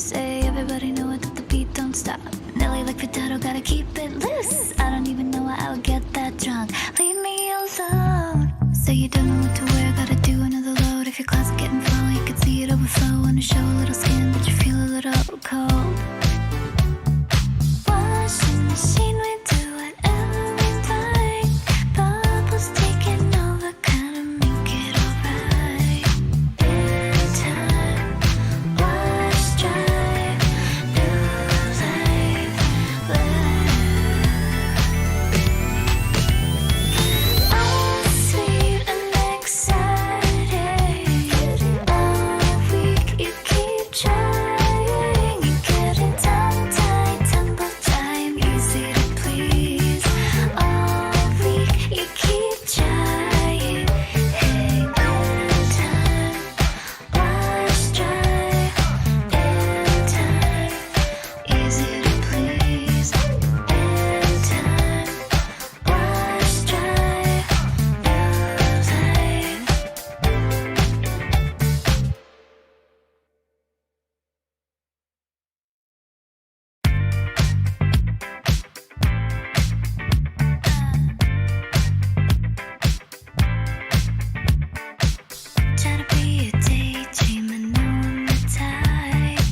Say everybody know it, that the beat don't stop. Nelly like potato, gotta keep it loose. I don't even know why I would get that drunk. Leave me alone. Say you don't know what to wear, gotta do another load. If your closet getting full, you can see it overflow. Wanna show a little skin, but you feel a little cold. Washing machine, we do whatever we like. Bubbles taking over, kinda make it alright. Anytime, wash, dry, new life, all sweet and exciting. All week you keep trying. You get it tongue-tied, tumble-time, easy to please. All week you keep trying. Hey, anytime, wash, dry, anytime, easy to please. Anytime, wash, dry, new life. Try to be a daydream, I know I'm the type.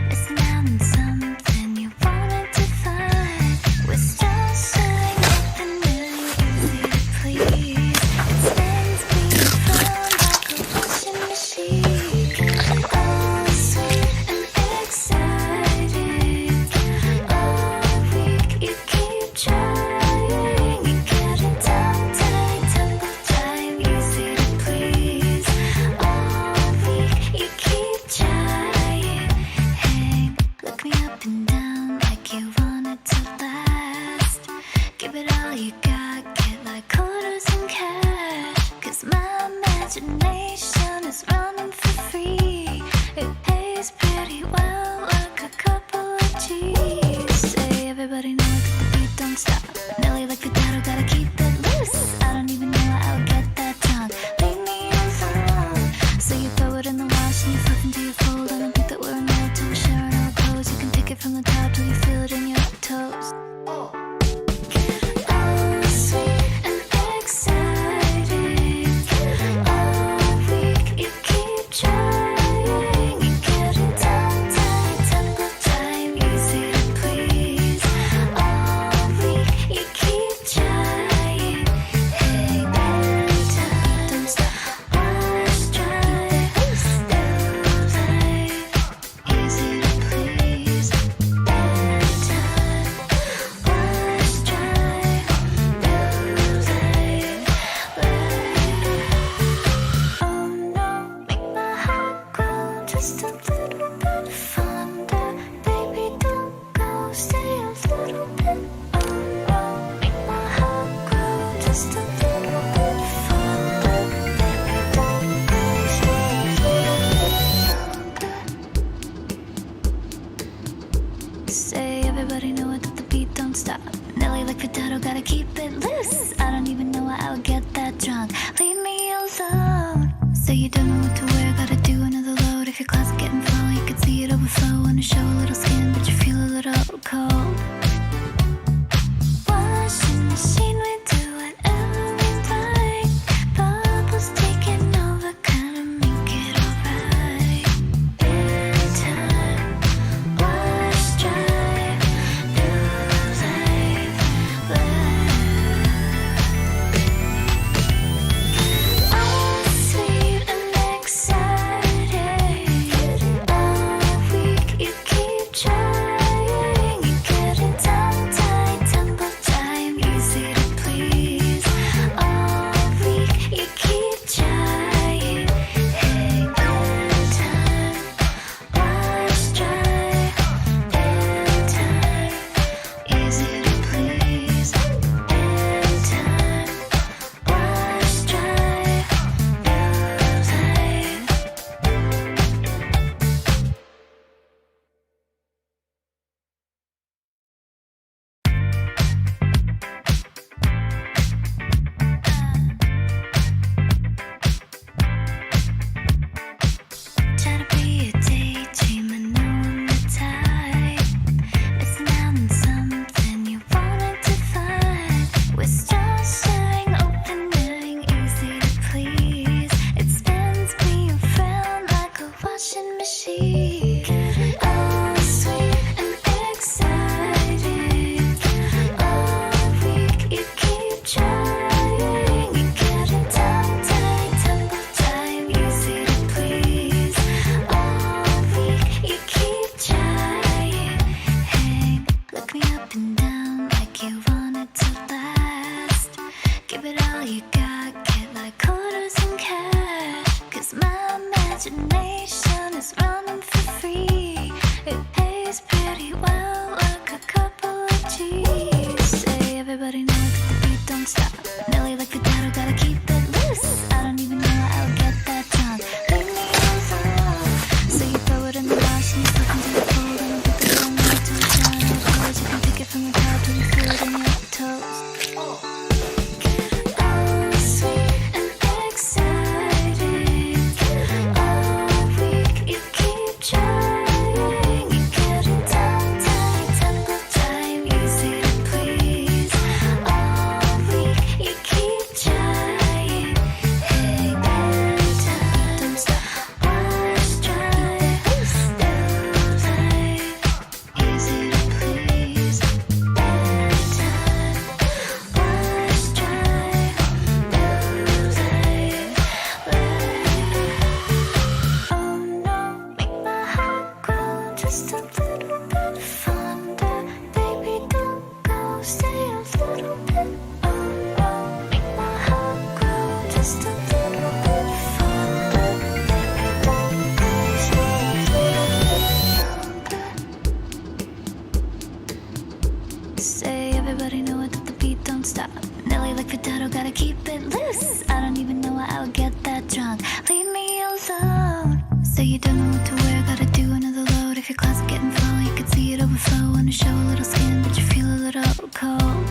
Missing out on something you wanted to find. We're still showing nothing really easy to please. It spins being fun like a washing machine. All sweet and exciting. All week you keep trying. You get it tongue-tied, tumble-time, easy to please. All week you keep trying. Hey, look me up and down like you want it to last. Give it all you got, get like quarters and cash. 'Cause my imagination is running for free. It pays pretty well, like a couple of G's. Say everybody know that the beat don't stop. Nelly like potato, gotta keep it loose. I don't even know why I would get that drunk. Leave me alone. So you throw it in the wash and you fluff into your fold. I don't think that we're enough to share our pose. You can take it from the top till you feel it in your toes. All sweet and exciting. All week you keep trying. You get it tongue-tied, tumble-time, easy to please. All week you keep trying. Hey, anytime, don't stop, wash, dry, new life, easy to please. Anytime, wash, dry, new life. Oh no, make my heart grow just a little bit fonder. Baby, don't go, stay a little bit. Oh no, make my heart grow just a little bit fonder. Baby, don't go, stay a little bit longer. Say everybody know it, that the beat don't stop. Nelly like potato, gotta keep it loose. I don't even know why I would get that drunk. Leave me alone. Say you don't know what to wear, gotta do another load. If your closet getting full, you can see it overflow. Wanna show a little skin, but you feel a little cold. Washing machine, we do whatever we like. Bubbles taking over, kinda make it alright. Anytime, wash, dry, new life. All sweet and exciting. All week you keep trying. You loose. I don't even know why I would get that drunk. Leave me alone. So you don't know what to wear, gotta do another load. If your closet getting full, you can see it overflow. Wanna show a little skin, but you feel a little cold.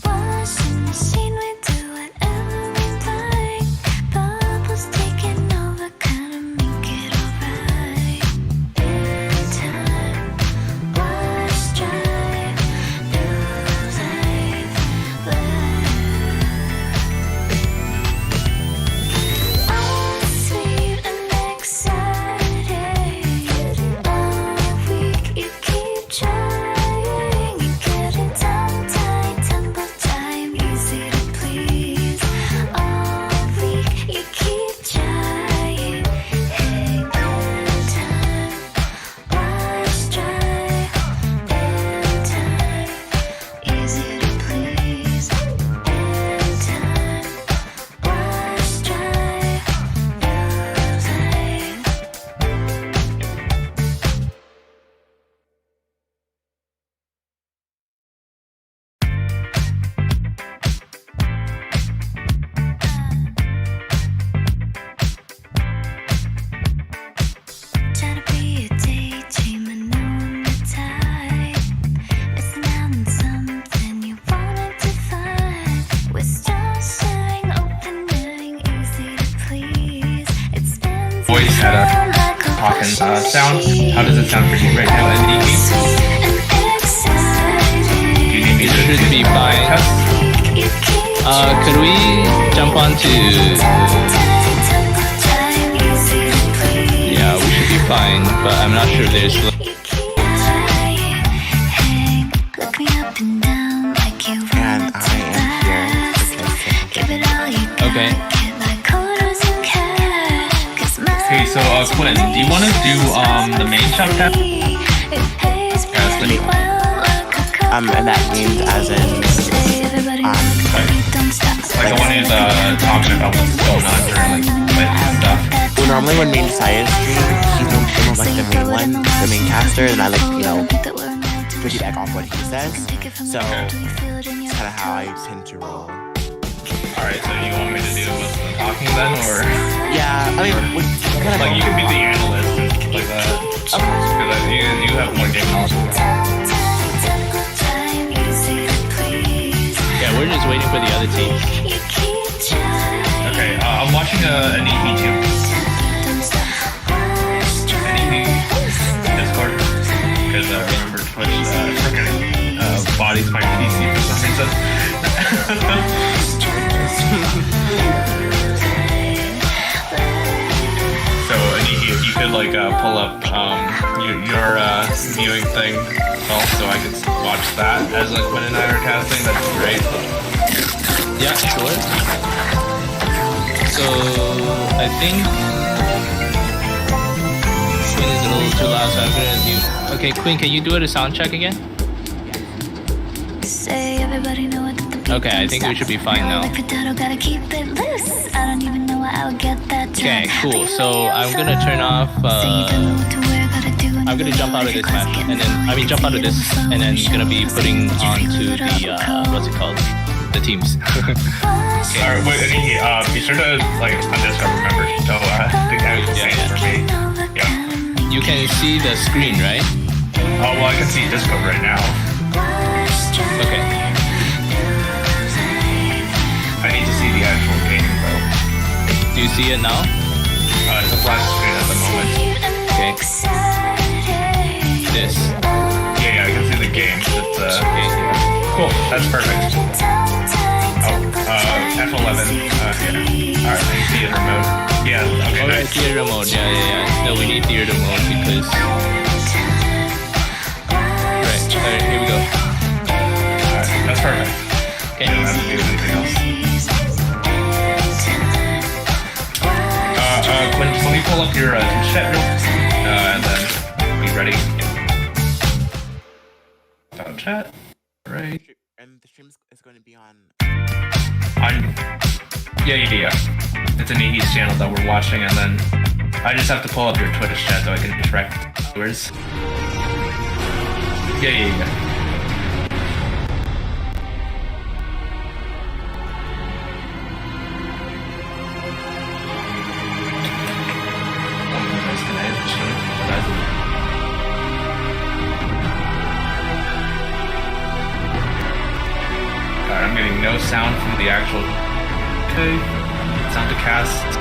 Washing machine, we do whatever we like. Bubbles taking over, kinda make it alright. In time, wash, dry, new life, all sweet and exciting. All week you keep trying. You get it tongue tied, temple time, easy to please. All week you keep trying. Hey, in time, wash, dry, in time, easy to please. In time, wash, dry, new life. Try to be a daydream, I know I'm the type. Missing out on something you wanted to find. We're still sharing, opening, easy to please. It spins Voice had a talking sound. How does it sound for you right now, Andy? Do you need me to Should be fine. test? Could we jump on to... Yeah, we should be fine, but I'm not sure if there's... Look me up and down like you And want I to am here last. Give it all you got. Okay. Get like quarters in cash. 'Cause my Okay, so Quinn, do you want to do the main shop test? it pays pretty me- well. and that means as in, Don't stop. Like the one who's talking about what's going on during like and stuff. well, normally when main Saya stream, he's almost like the main one, the main caster, and I like, you know, piggyback off what he says. So that's kind of how I tend to roll. All right, so you want me to do what's the talking then, or Yeah, I mean, kind like you can be the analyst and stuff like that? Because you have more game knowledge. Yeah, we're just waiting for the other teams. Okay, I'm watching an EP too. An EP Discord. Because remember Twitch freaking bodies my PC for some reason. So an EP, if you could like pull up your viewing thing, so I could watch that as like Quinn and I are casting, that'd be great. Yeah, sure. So, I think... Quinn is a little too loud, so I'm gonna do... Okay, Quinn, can you do it a sound check again? Say everybody know what the beat Okay, I think we should be fine now. Like potato, gotta keep it loose. I don't even know why I would get that Okay, drunk. cool. Leave So, me I'm gonna turn off... I'm gonna jump out of this match, and then jump out of this, and then gonna be putting onto the what's it called? The teams. Alright, wait, be sure to like on Discord, remember. So the guy was saying for me. Yeah. You can see the screen, right? Oh well, I can see Discord right now. Okay. I need to see the actual game though. Do you see it now? It's a flash screen at the moment. Okay. This. Yeah, I can see the game. It's Okay. cool. That's perfect. Oh, F11. Yeah. Alright, I see theater mode. Yeah. Okay. Alright, Nice. theater mode. Yeah. No, we need theater mode because. Right. Alright, here we go. Alright, that's perfect. Okay. You don't have to do anything else. Quinn, just let me pull up your chat real quick, and then be ready. About chat. Right. and the stream is going to be on. Yeah. It's an EE's channel that we're watching, and then I just have to pull up your Twitter chat so I can direct viewers. Yeah. sound from the actual. Okay, sound to cast.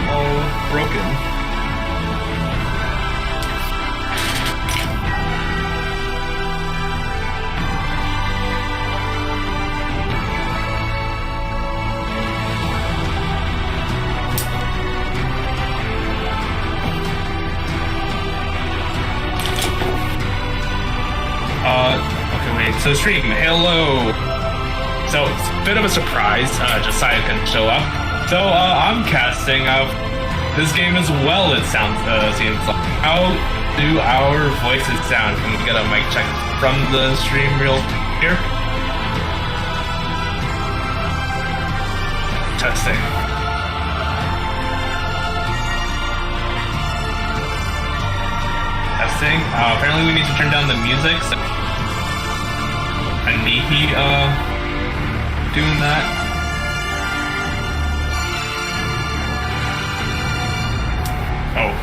All broken. Okay, wait. So stream, hello. So it's a bit of a surprise. Josiah can show up. So I'm casting this game as well. It seems like. How do our voices sound? Can we get a mic check from the stream reel here? Testing. Testing. Apparently we need to turn down the music. So Anihi doing that. Oh,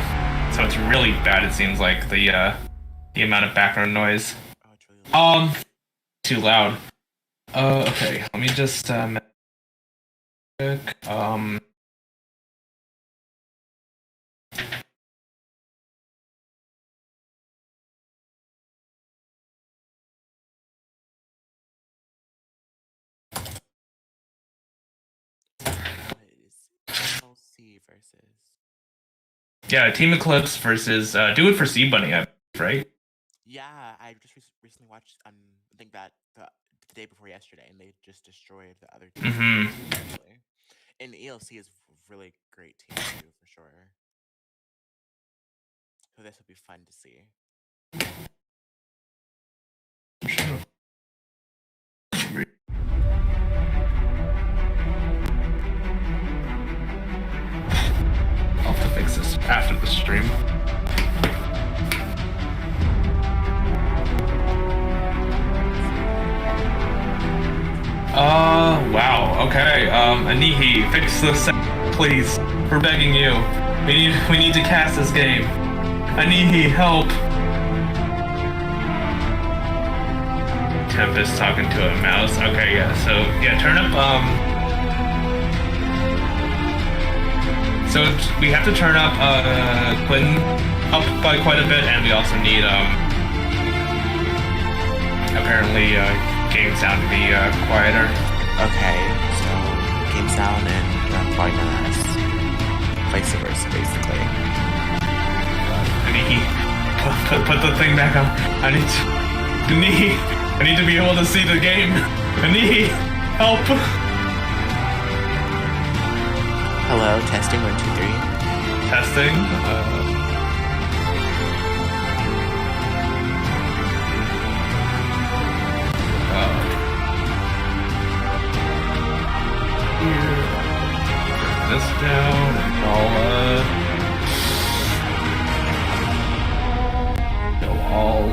so it's really bad. It seems like the amount of background noise. Too loud. Okay. Let me just Versus. Yeah, Team Eclipse versus do it for Sea Bunny, right? Yeah, I just recently watched. I think that the day before yesterday, and they just destroyed the other team. Actually. And ELC is a really great team too, for sure. So this will be fun to see. I'll have to fix this after the stream. Wow, okay, Anihi, fix this, please. We're begging you. We need to cast this game. Anihi, help! Tempest talking to a mouse. Okay, yeah, so, yeah, turn up, so we have to turn up, Quinn up by quite a bit, and we also need, apparently, game sound to be, quieter. Okay, so game sound and quietness. Vice versa, basically. Anihi, put the thing back on. I need to be able to see the game. Anihi, help! Hello, testing 1, 2, 3. Testing. Here. Put this down and I'll go all.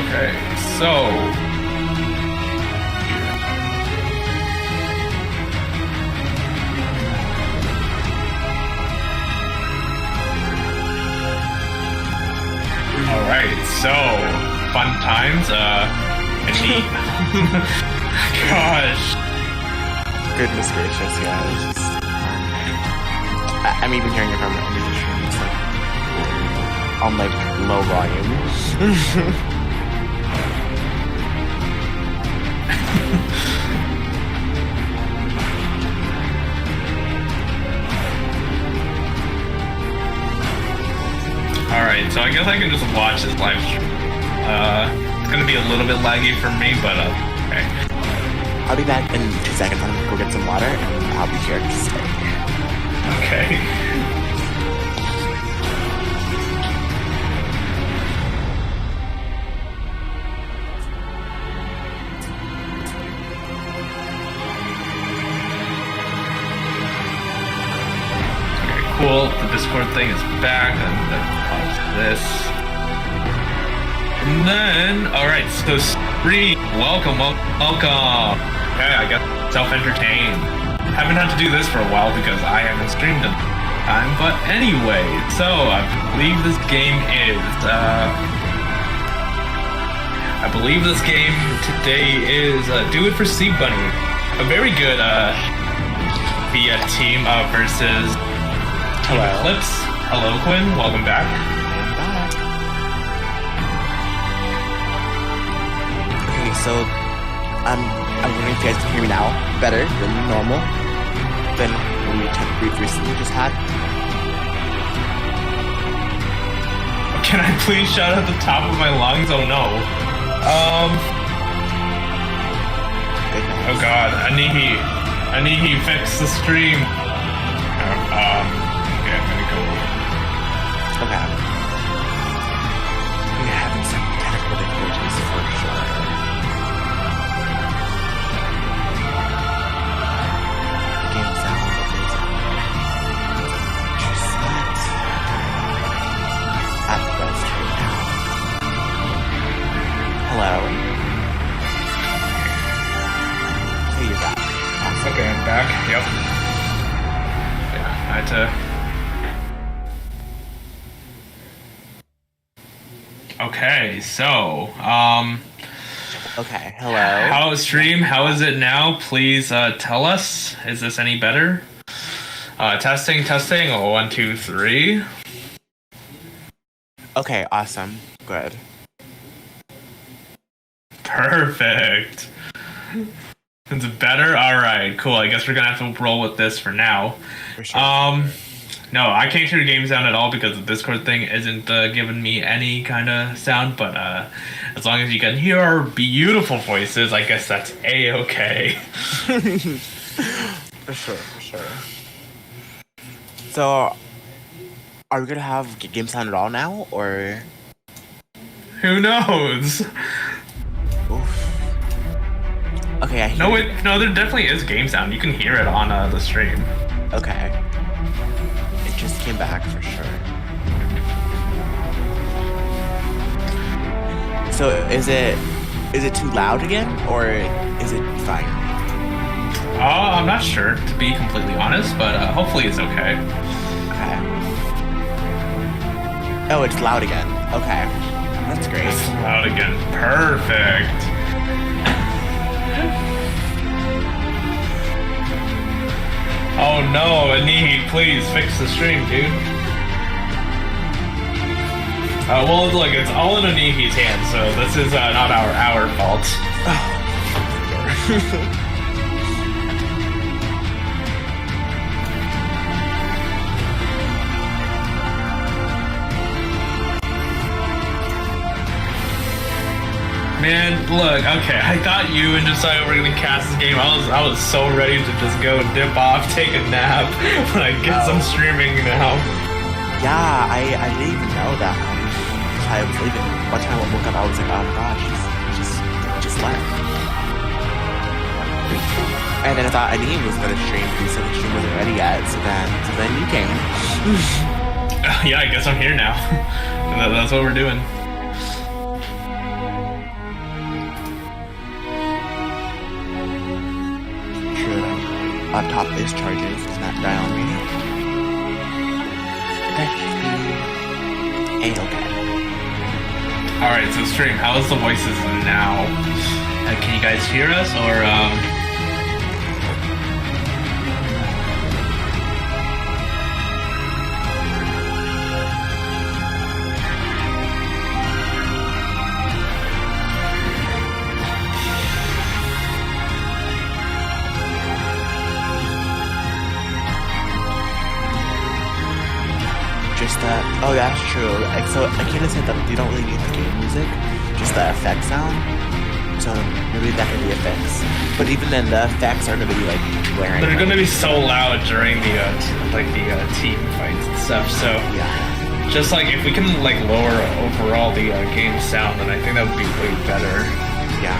Okay, so alright, so fun times, and neat. Gosh. Goodness gracious, yeah. It's just, I'm even hearing it from the stream, it's like on like low volume. Alright, so I guess I can just watch this live stream. It's gonna be a little bit laggy for me, but okay. I'll be back in 2 seconds. I'm gonna go get some water and I'll be here to stay. Okay. The Discord thing is back. I'm gonna pause this. And then, alright, so Spree, welcome. Okay, I got self-entertained. Haven't had to do this for a while because I haven't streamed in time, but anyway, so I believe this game today is Do It for C Bunny. A very good via team versus Hello. Eclipse. Hello, Quinn. Welcome back. I'm back. Okay, so I'm wondering if you guys can hear me now better than normal than when we recently just had. Can I please shout at the top of my lungs? Oh no. Oh god, Anihi, fix the stream. Okay, I'm gonna go. Okay. We're having some technical difficulties for sure. Game sound, okay sound. Just not at the best right now. Hello? Okay, you're back. Awesome. Okay, I'm back. Yep. Yeah, I had to. Okay, so, Okay, hello. how stream? How is it now? Please tell us. Is this any better? Testing. Oh, 1, 2, 3. Okay, awesome. Good. Perfect. It's better? Alright, cool. I guess we're gonna have to roll with this for now. For sure. No, I can't hear game sound at all because the Discord thing isn't giving me any kind of sound, but as long as you can hear our beautiful voices, I guess that's A-okay. For sure. So, are we gonna have game sound at all now, or? Who knows? Oof. Okay, I hear No, you. no, there definitely is game sound. You can hear it on the stream. Okay. It just came back for sure. So is it too loud again, or is it fine? I'm not sure, to be completely honest, but hopefully it's okay. Okay. Oh, it's loud again. Okay. That's great. It's loud again. Perfect. Oh no, Anihi, please fix the stream, dude. Well, look, it's all in Anihi's hands, so this is not our fault. Man, look, okay, I thought you and Josiah were gonna cast this game. I was so ready to just go dip off, take a nap, but I guess I'm streaming now. Yeah, I didn't even know that. I was leaving. By the time I woke up, I was like, oh my gosh, he just left. And then I thought Anine was gonna stream, but he said the stream wasn't ready yet. So then you came. Yeah, I guess I'm here now. That's what we're doing. Laptop is charging, it's not die on me. That should be A-okay. Alright, so stream, how is the voices now? Can you guys hear us, or Oh, that's true. Like, so I kind of said that you don't really need the game music, just the effect sound. So maybe that could be a fix. But even then, the effects are gonna be like blaring. they're gonna be so loud during the team fights and stuff. So Yeah. just like if we can like lower overall the game sound, then I think that would be way better. Yeah.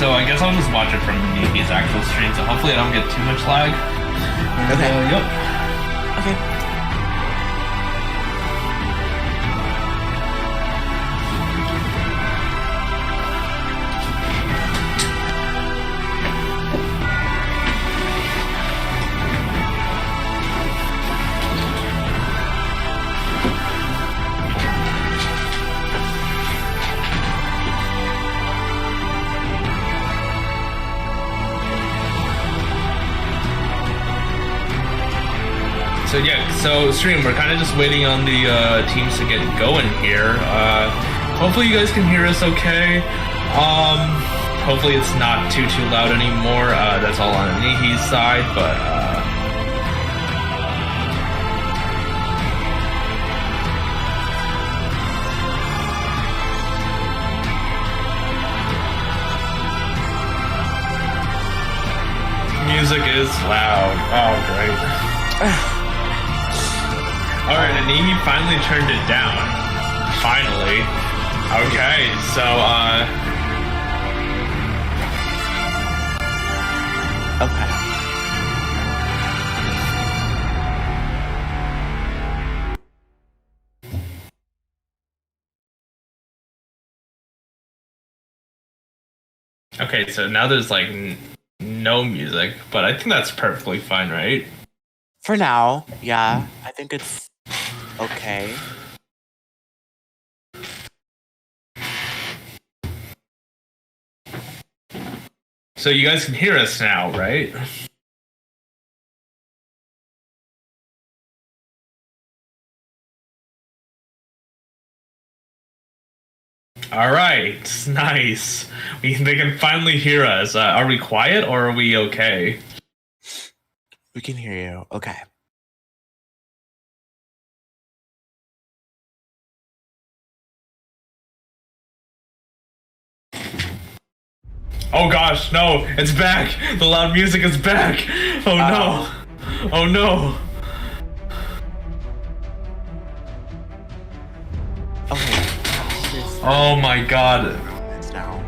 so I guess I'll just watch it from his actual stream, so hopefully I don't get too much lag. Okay. Yep. Okay. So yeah, so stream, we're kind of just waiting on the teams to get going here. Hopefully you guys can hear us okay. Hopefully it's not too loud anymore. That's all on Nihi's side, but music is loud. Oh, great. Alright, and he finally turned it down. Finally. Okay, so, Okay. Okay, so now there's, like, no music, but I think that's perfectly fine, right? For now, yeah. I think it's okay. So you guys can hear us now, right? Alright, nice. They can finally hear us. Are we quiet or are we okay? We can hear you. Okay. Oh gosh, no, it's back! The loud music is back! Oh no! Oh no! Okay. Oh my god. It's now.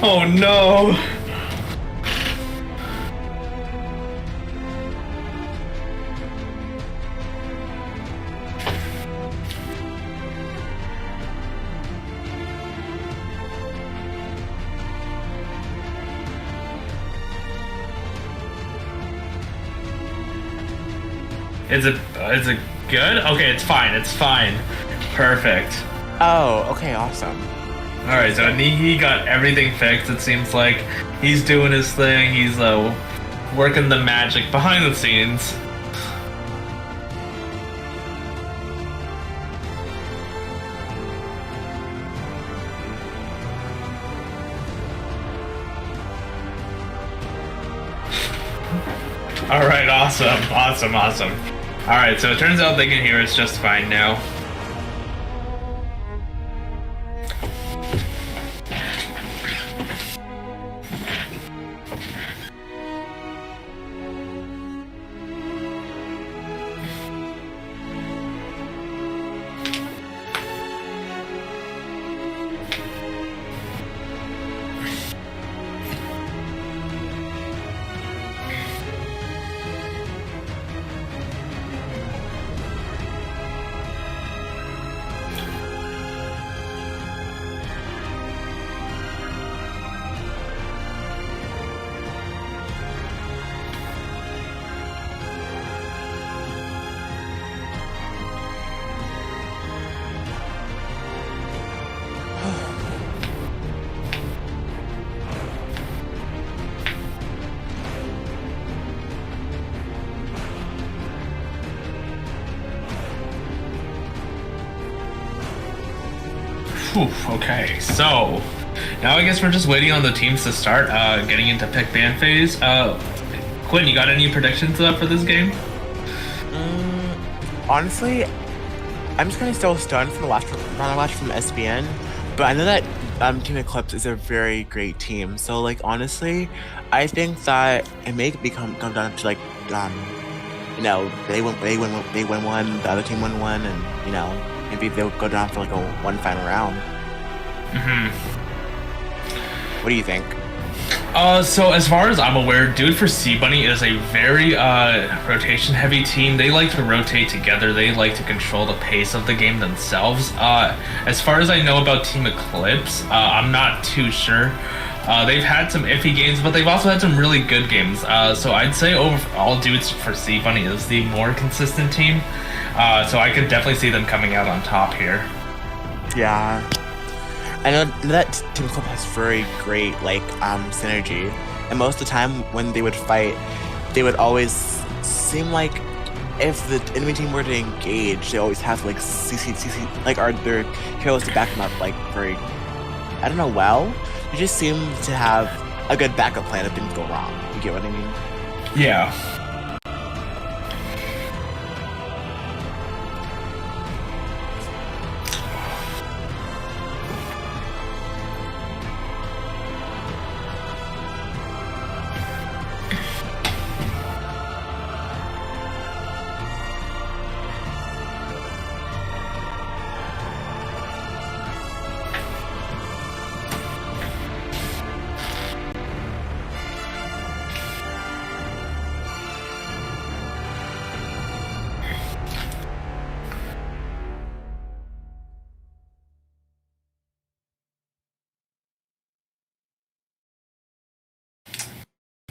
Oh no! Is it good? Okay, it's fine. It's fine. Perfect. Oh, okay, awesome. All right, so he got everything fixed. It seems like he's doing his thing. He's working the magic behind the scenes. All right, awesome. All right, so it turns out they can hear us just fine now. Whew, okay, so now I guess we're just waiting on the teams to start getting into pick ban phase. Quinn, you got any predictions for this game? Honestly, I'm just kind of still stunned from the last round I watched from SBN, but I know that Team Eclipse is a very great team. So like honestly, I think that it may come down to like you know, they win one, the other team win one, and you know, maybe they'll go down for like a one final round. What do you think? So as far as I'm aware, Dude for Sea Bunny is a very rotation heavy team. They like to rotate together. They like to control the pace of the game themselves. As far as I know about Team Eclipse, I'm not too sure. They've had some iffy games, but they've also had some really good games. So I'd say overall, Dude for Sea Bunny is the more consistent team. So I could definitely see them coming out on top here. Yeah. I know that Team Eclipse has very great like synergy, and most of the time when they would fight, they would always seem like if the enemy team were to engage, they always have like CC like are their heroes to back them up like very, I don't know, well. They just seem to have a good backup plan if things go wrong. You get what I mean? Yeah.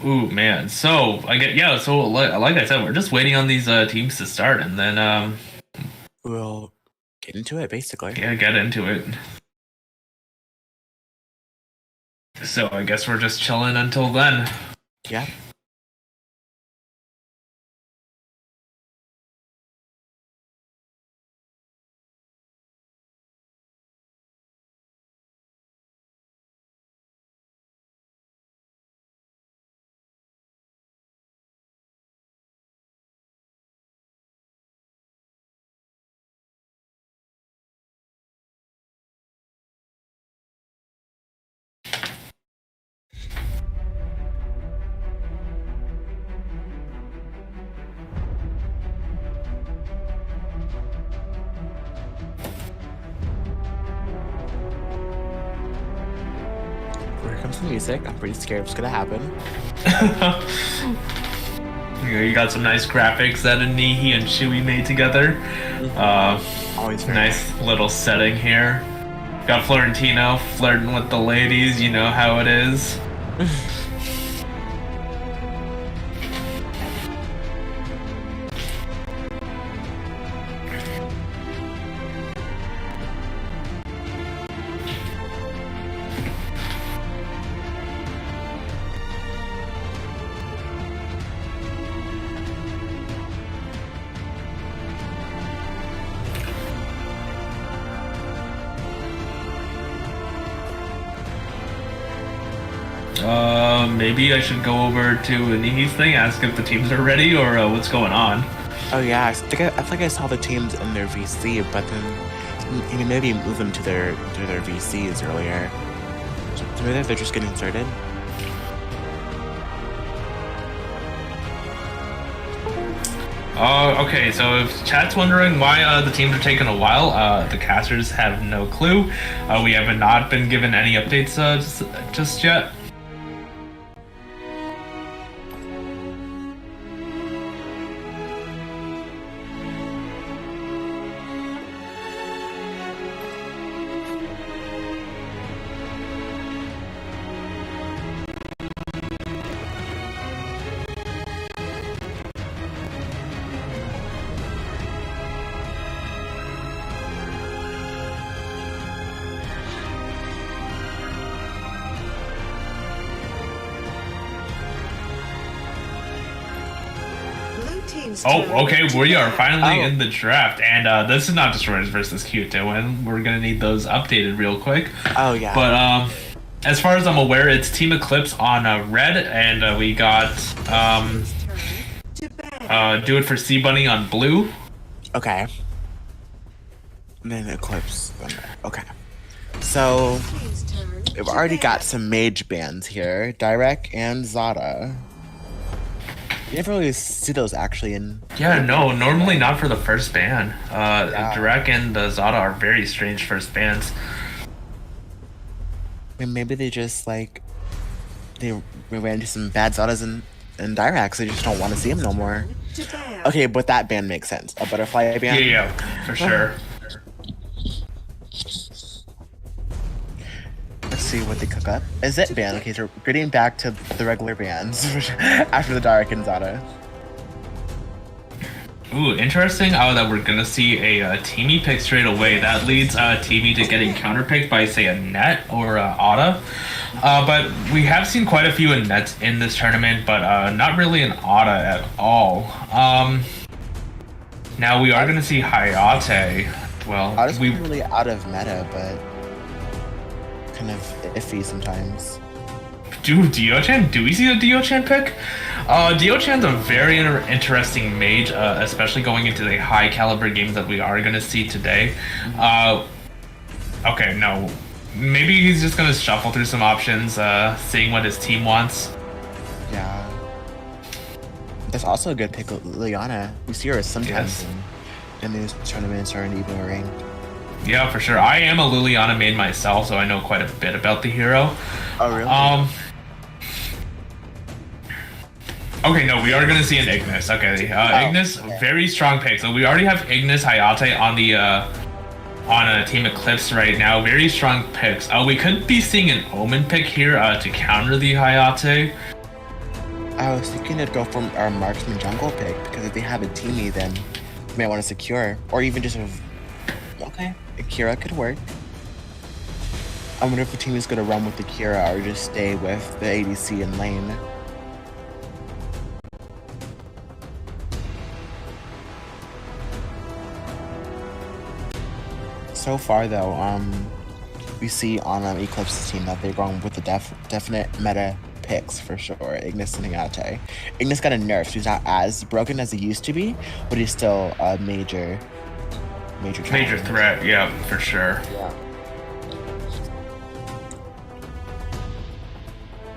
Ooh, man. So I get, yeah. So like I said, we're just waiting on these teams to start, and then We'll get into it basically. yeah, get into it. So I guess we're just chilling until then. Yeah. Here comes the music. I'm pretty scared what's gonna happen. You got some nice graphics that Anihi and Shui made together. Always very Nice little setting here. Got Florentino flirting with the ladies. You know how it is. Maybe I should go over to Anihi's thing, ask if the teams are ready, or what's going on. Oh yeah, I feel like I saw the teams in their VC, but then he maybe moved them to their VCs earlier. So maybe they're just getting started. Okay, so if chat's wondering why the teams are taking a while, the casters have no clue. We have not been given any updates just yet. Oh, okay, we are finally in the draft, and this is not Destroyers versus Kyoto, and we're gonna need those updated real quick. Oh, yeah. But, as far as I'm aware, it's Team Eclipse on red, and we got, Do It for Sea Bunny on blue. Okay. And then Eclipse. Okay. So, we've already got some mage bands here, Direct and Zada. You never really see those actually in. Yeah, no, normally not for the first ban. Direct and Zada are very strange first bans. I mean, maybe they just like they ran into some bad Zadas and Directs. They just don't want to see them no more. Okay, but that band makes sense. A butterfly band. Yeah, for sure. Let's see what they cook up. A Zit band. Okay, so we're getting back to the regular bands after the Direct and Zada. Ooh, interesting that we're gonna see a Teamy pick straight away. That leads Teamy to getting counterpicked by, say, a Net or Ada. But we have seen quite a few in Nets in this tournament, but not really an Ada at all. Now we are gonna see Hayate. Well, Ada's really out of meta, but kind of iffy sometimes. Dio-chan? Do we see a Dio-chan pick? Dio-chan's a very interesting mage, especially going into the high caliber games that we are going to see today. Okay, no. Maybe he's just going to shuffle through some options, seeing what his team wants. Yeah. That's also a good pick, Liliana. We see her sometimes in these tournaments or in Evo Ring. Yeah, for sure. I am a Liliana main myself, so I know quite a bit about the hero. Oh, really? Okay, no, we are going to see an Ignis. Okay, Ignis, very strong pick. So we already have Ignis, Hayate on the on Team Eclipse right now. Very strong picks. We could be seeing an Omen pick here to counter the Hayate. I was thinking to go from our Marksman Jungle pick, because if they have a Teamy, then they might want to secure. Or even just okay, Akira could work. I wonder if the team is going to run with Akira or just stay with the ADC in lane. So far, though, we see on Eclipse's team that they're going with the definite meta picks for sure. Ignis and Hayate. Ignis got a nerf, so he's not as broken as he used to be, but he's still a major threat. Yeah, for sure. Yeah.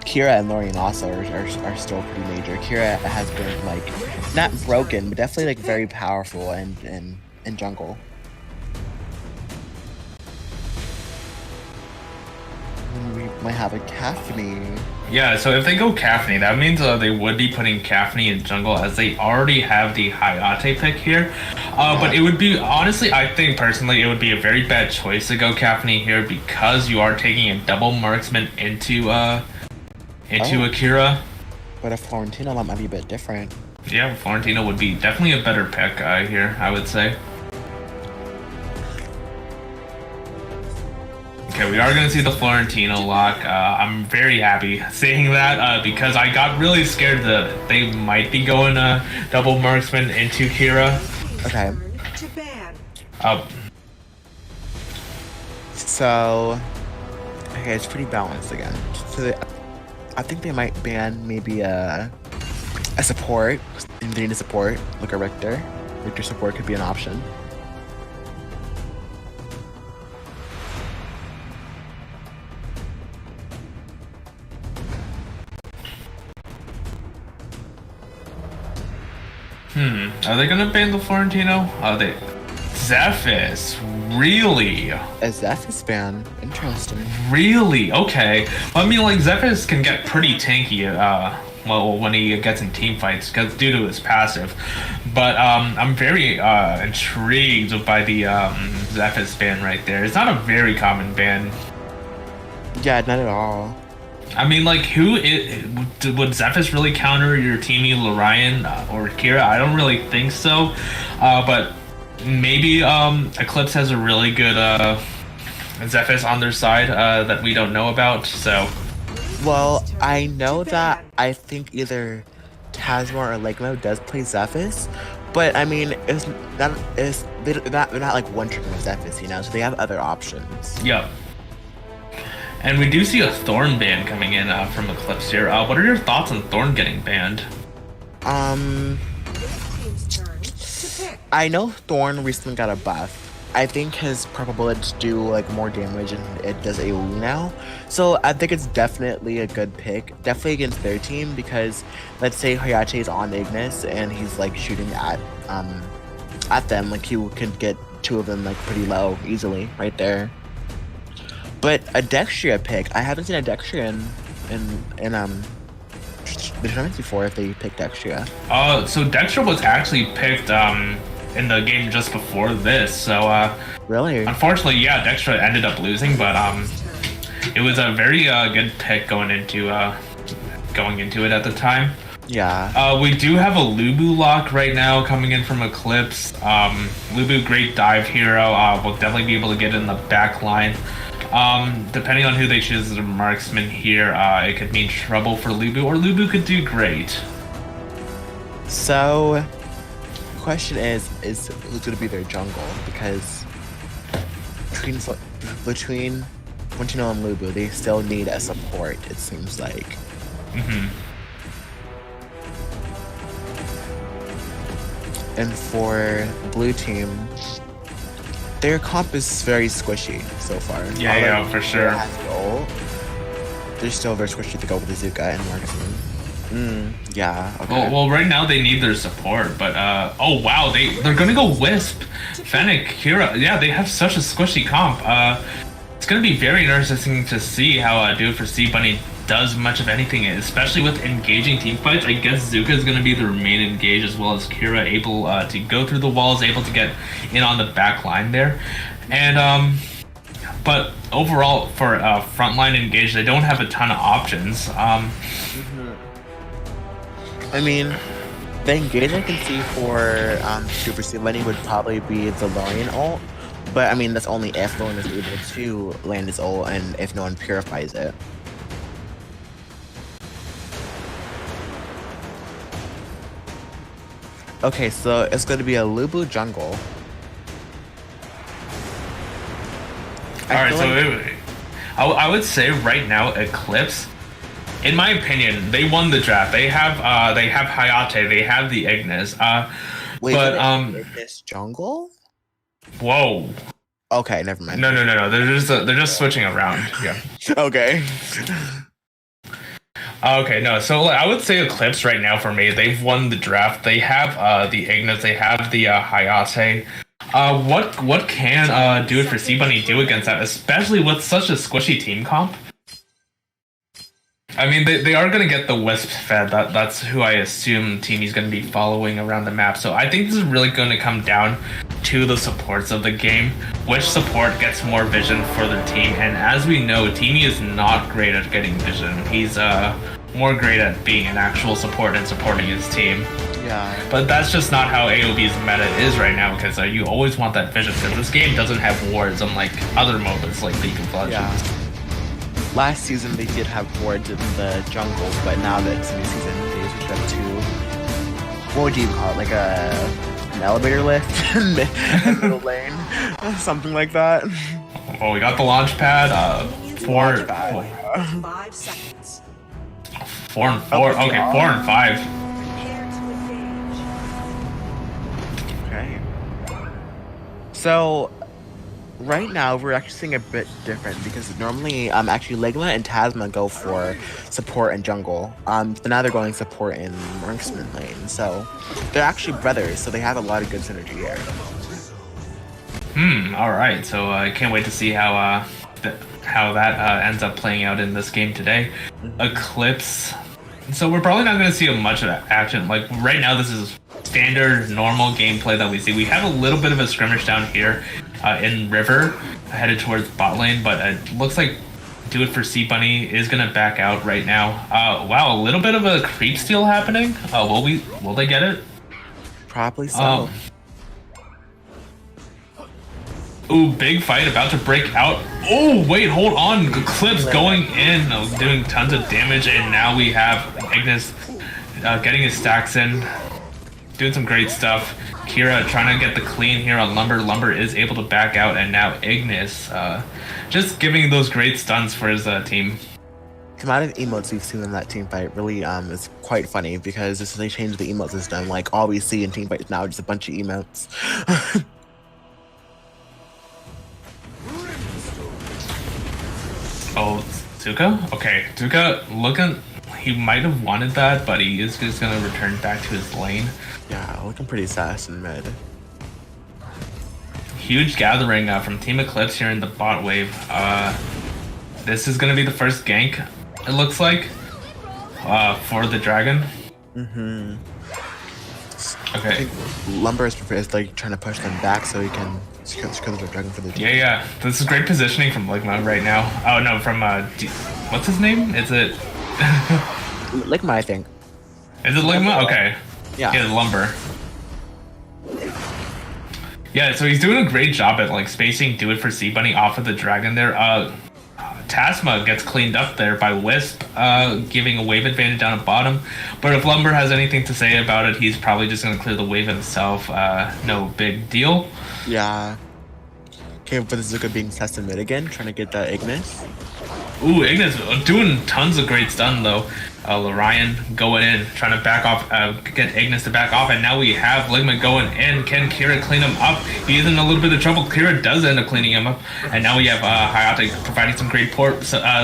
Kira and Lorian also are still pretty major. Kira has been like not broken, but definitely like very powerful in jungle. We might have a Caphne. Yeah, so if they go Caphne, that means they would be putting Caphne in jungle, as they already have the Hayate pick here. But it would be, honestly, I think personally, it would be a very bad choice to go Caphne here, because you are taking a double marksman into Akira. But a Florentino might be a bit different. Yeah, Florentino would be definitely a better pick here, I would say. Okay, we are going to see the Florentino lock. I'm very happy seeing that because I got really scared that they might be going double marksman into Kira. Okay. So, okay, it's pretty balanced again. So I think they might ban maybe a support. If they need a support, like a Richter. Richter support could be an option. Are they gonna ban the Florentino? They Zephys, really? A Zephys ban? Interesting. Really? Okay. Well, I mean, like, Zephys can get pretty tanky, well, when he gets in team fights, because due to his passive. But I'm very intrigued by the Zephys ban right there. It's not a very common ban. Yeah, not at all. I mean, like, would Zephys really counter your teamy Lorian or Kira? I don't really think so. But maybe Eclipse has a really good Zephys on their side that we don't know about, so. Well, I know that I think either Tazmor or Legmo does play Zephys, but I mean, they're not like one trick with Zephys, you know, so they have other options. Yep. And we do see a Thorn ban coming in from Eclipse here. What are your thoughts on Thorn getting banned? I know Thorn recently got a buff, I think his purple bullets do like more damage than it does AoE now. So I think it's definitely a good pick. Definitely against their team because let's say Hayate is on Ignis and he's like shooting at them, like he could get 2 of them like pretty low easily right there. But a Dextria pick, I haven't seen a Dextria in the tournaments before if they picked Dextria. So Dexter was actually picked in the game just before this. So Really? unfortunately, yeah, Dexter ended up losing, but it was a very good pick going into it at the time. Yeah. We do have a Lubu lock right now coming in from Eclipse. Lubu, great dive hero. Will definitely be able to get in the back line. Depending on who they choose as a marksman here, it could mean trouble for Lubu, or Lubu could do great. So, the question is who's going to be their jungle? Because between Quintino and Lubu, they still need a support, it seems like. And for blue team, their comp is very squishy so far. Yeah, for sure. They're still very squishy to go with Izuka and Marksman. Yeah, okay. Well, right now they need their support, but oh wow, they're gonna go Wisp, Fennec, Kira. Yeah, they have such a squishy comp. It's gonna be very interesting to see how Do It For C Bunny does much of anything, especially with engaging team fights. I guess Zuka is going to be the main engage, as well as Kira able to go through the walls, able to get in on the back line there. And but overall for frontline engage, they don't have a ton of options. I mean, the engage I can see for Super C Lenny would probably be the Lorian ult, but I mean that's only if Lorian is able to land his ult and if no one purifies it. Okay, so it's going to be a Lubu jungle. Alright, so I would say right now Eclipse, in my opinion, they won the draft. They have Hayate, they have the Ignis. Wait, but Ignis jungle? Whoa. Okay, never mind. No. They're just switching around. Yeah. Okay. Okay, no. So I would say Eclipse right now for me. They've won the draft. They have the Ignis. They have the Hayate. What can Do It For C Bunny do against that, especially with such a squishy team comp? I mean, they are going to get the Wisp fed. That's who I assume Teamy's going to be following around the map. So I think this is really going to come down to the supports of the game. Which support gets more vision for their team? And as we know, Teamy is not great at getting vision. He's more great at being an actual support and supporting his team. Yeah. But that's just not how AOB's meta is right now, because you always want that vision, because this game doesn't have wards unlike other MOBAs like League of Legends. Yeah. Last season they did have wards in the jungle, but now that it's a new season, they just have 2. What would you call it? Like an elevator lift in the middle lane? Something like that. Oh, we got the launch pad. 4 5 seconds. 4 and 4. Okay, 4 and 5. Okay. So right now we're actually seeing a bit different because normally actually Ligma and Tasma go for support and jungle. But now they're going support in marksman lane. So they're actually brothers, so they have a lot of good synergy here. Alright, so I can't wait to see how that ends up playing out in this game today. Eclipse. So we're probably not going to see much of action. Like right now, this is standard, normal gameplay that we see. We have a little bit of a skirmish down here in River, headed towards bot lane, but it looks like Do It For C Bunny is going to back out right now. Wow, a little bit of a creep steal happening. Will they get it? Probably so. Ooh, big fight about to break out. Oh, wait, hold on. Eclipse going in, doing tons of damage, and now we have Ignis getting his stacks in, doing some great stuff. Kira trying to get the clean here on Lumber. Lumber is able to back out, and now Ignis just giving those great stuns for his team. The amount of emotes we've seen in that team fight really is quite funny because since they changed the emote system, like all we see in team fights now is just a bunch of emotes. Oh, Zuka? Okay, Zuka looking. He might have wanted that, but he is just gonna return back to his lane. Yeah, looking pretty sass in mid. Huge gathering from Team Eclipse here in the bot wave. This is gonna be the first gank, it looks like, for the dragon. Mm-hmm. I Okay. think Lumber is like trying to push them back so he can secure the dragon for the team. Yeah. This is great positioning from Ligma right now. Oh no, from what's his name? Is it? Ligma, I think. Is it Ligma? Okay. Yeah. Yeah, Lumber. Yeah, so he's doing a great job at like spacing Do It for Sea Bunny off of the dragon there. Tasma gets cleaned up there by Wisp, giving a wave advantage down at bottom. But if Lumber has anything to say about it, he's probably just going to clear the wave himself. No big deal. Yeah. Okay, but Zuka being sassed in mid again, trying to get that Ignis. Ooh, Ignis doing tons of great stun though. Lorian going in, trying to back off, get Ignis to back off, and now we have Ligma going in. Can Kira clean him up? He's in a little bit of trouble. Kira does end up cleaning him up, and now we have Hayate providing some great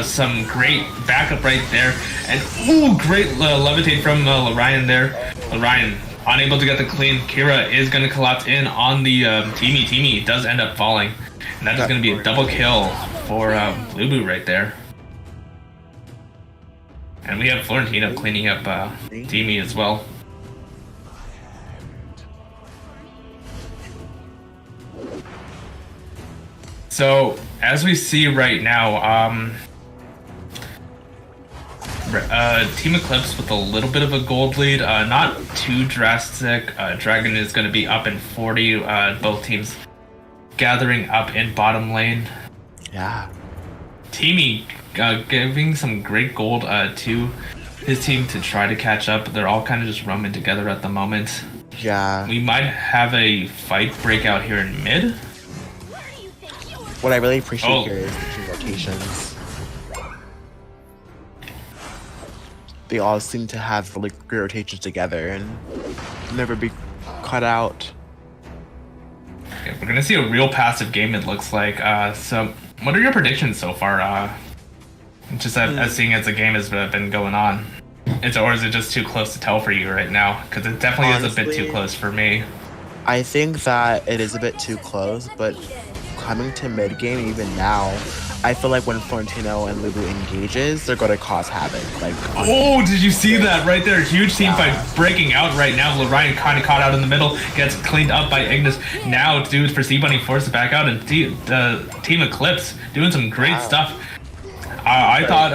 some great backup right there. And ooh, great levitate from Lorian there. Lorian unable to get the clean. Kira is going to collapse in on the Teamy. Teamy does end up falling, and that is going to be a double kill for Lubu right there. And we have Florentino cleaning up Teamy as well. So, as we see right now, Team Eclipse with a little bit of a gold lead, not too drastic. Dragon is going to be up in 40, both teams gathering up in bottom lane. Yeah. Teamy giving some great gold to his team to try to catch up. They're all kind of just roaming together at the moment. Yeah. We might have a fight break out here in mid. What I really appreciate here is the team rotations. They all seem to have really great rotations together and never be caught out. Okay, we're gonna see a real passive game, it looks like. So what are your predictions so far? Just as seeing as the game has been going on. Or is it just too close to tell for you right now? Because it definitely is a bit too close for me. I think that it is a bit too close, but coming to mid game, even now, I feel like when Florentino and Lubu engages, they're going to cause havoc. Like, oh, did you see that right there? Huge team fight breaking out right now. Lorian kind of caught out in the middle, gets cleaned up by Ignis. Now, dudes for Sea Bunny forced back out, and Team Eclipse doing some great stuff. I thought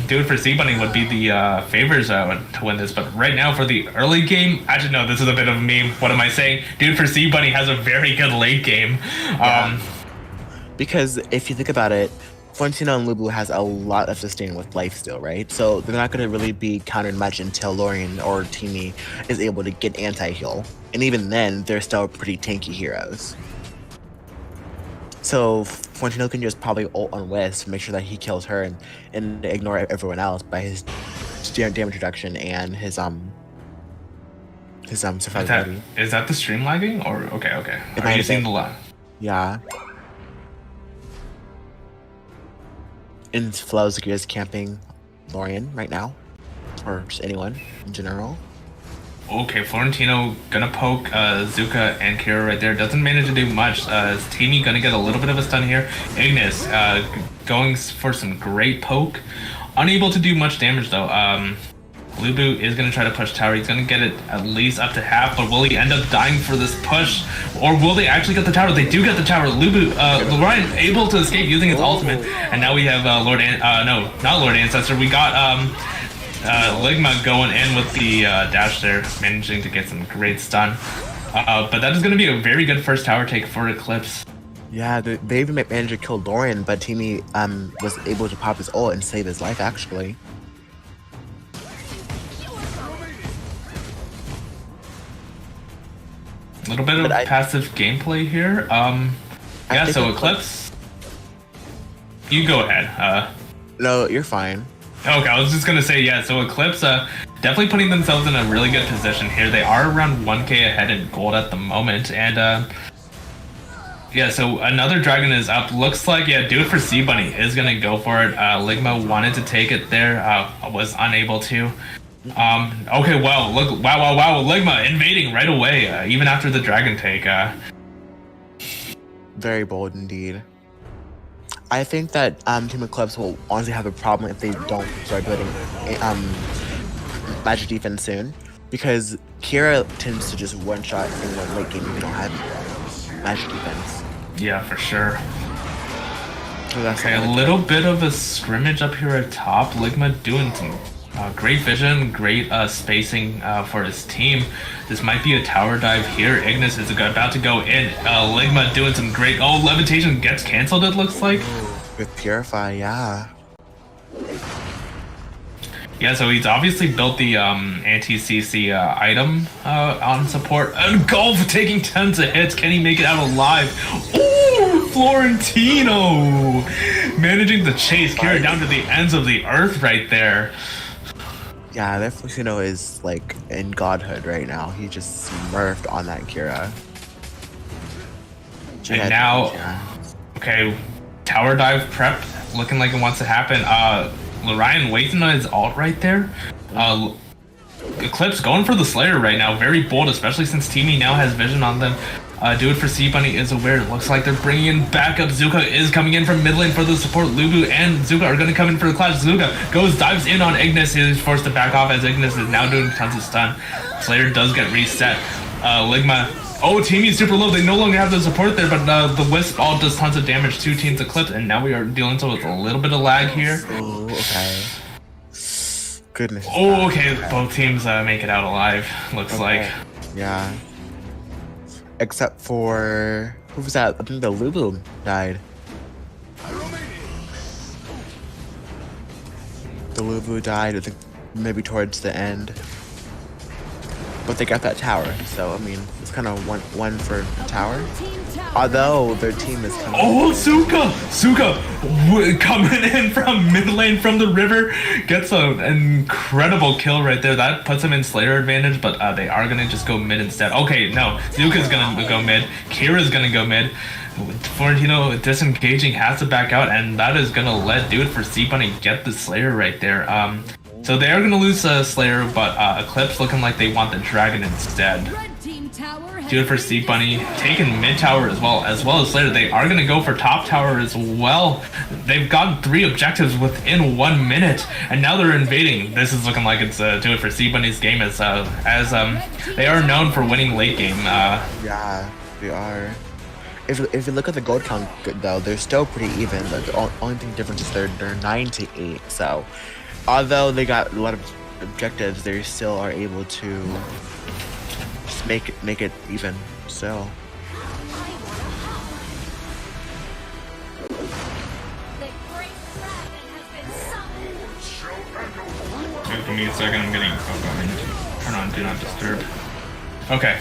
Dude for Sea Bunny would be the favors to win this, but right now for the early game, actually no, this is a bit of a meme. What am I saying? Dude for Sea Bunny has a very good late game. Because if you think about it, Florentino and Lubu has a lot of sustain with life still, right? So they're not going to really be countered much until Lorian or Teamy is able to get anti-heal. And even then, they're still pretty tanky heroes. So Florentino can just probably ult on Wisp to make sure that he kills her and ignore everyone else by his damage reduction and his survivability. Is that the stream lagging or okay? Are you seeing the lag? Yeah. And Flow's is camping Lorian right now, or just anyone in general. Okay, Florentino gonna poke Zuka and Kira right there. Doesn't manage to do much. Is Teamy gonna get a little bit of a stun here? Ignis going for some great poke. Unable to do much damage though. Lubu is gonna try to push tower. He's gonna get it at least up to half, but will he end up dying for this push? Or will they actually get the tower? They do get the tower. Lorian able to escape using his ultimate. And now we have not Lord Ancestor. We got Ligma going in with the dash there, managing to get some great stun. But that is going to be a very good first tower take for Eclipse. Yeah, they even managed to kill Dorian, but Teamy was able to pop his ult and save his life, actually. A little bit of passive gameplay here. Yeah, so Eclipse... You go ahead. No, you're fine. Okay, I was just gonna say, yeah, so Eclipse definitely putting themselves in a really good position here. They are around 1k ahead in gold at the moment, and Yeah, so another dragon is up. Looks like, yeah, do it for Sea Bunny is going to go for it. Ligma wanted to take it there, was unable to. Okay, wow, look, wow. Ligma invading right away, even after the dragon take. Very bold indeed. I think that Team Eclipse will honestly have a problem if they don't start building magic defense soon. Because Kira tends to just one-shot anyone late game if you don't have magic defense. Yeah, for sure. So that's Okay, a little bit of a scrimmage up here at top. Ligma doing some great vision, great spacing for his team. This might be a tower dive here. Ignis is about to go in. Ligma doing some great... Oh, levitation gets canceled, it looks like. with Purify, yeah. Yeah, so he's obviously built the anti-CC item on support. And Golf taking tons of hits. Can he make it out alive? Ooh, Florentino! Managing to chase Kira down to the ends of the earth right there. Yeah, that Florentino is like in godhood right now. He just smurfed on that Kira. And now, okay, tower dive prep looking like it wants to happen. Ryan waiting on his ult right there. Eclipse going for the Slayer right now. Very bold, especially since Teamy now has vision on them. Do it for Sea Bunny is aware. It looks like they're bringing in backup. Zuka is coming in from mid lane for the support. Lubu and Zuka are going to come in for the clash. Zuka dives in on Ignis. He is forced to back off as Ignis is now doing tons of stun. Slayer does get reset. Ligma. Oh, Teamy's super low. They no longer have the support there, but the Wisp all does tons of damage to Team's Eclipse, and now we are dealing with a little bit of lag here. Oh, okay. Goodness. Oh, okay. Both teams make it out alive, looks like. Yeah. Except for... Who was that? I think the Lubu died. The Lubu died, I think, maybe towards the end. But they got that tower, so I mean, it's kind of one for the tower. Although their team is coming. Oh, Suka coming in from mid lane from the river, gets an incredible kill right there. That puts him in Slayer advantage, but they are gonna just go mid instead. Okay, no, Zuka's gonna go mid. Kira's gonna go mid. Florentino disengaging, has to back out, and that is gonna let Do It for Sea Bunny get the Slayer right there. So they are going to lose Slayer, but Eclipse looking like they want the Dragon instead. Do It for Sea Bunny, taking mid tower as well as Slayer. They are going to go for top tower as well. They've gotten 3 objectives within 1 minute, and now they're invading. This is looking like it's Do It for Sea Bunny's game as they are known for winning late game. Yeah, they are. If you look at the gold count, though, they're still pretty even. The only thing different is they're 9-8, so... Although they got a lot of objectives, they still are able to just make it even. So. Give me a second. I'm getting. Turn on Do Not Disturb. Okay.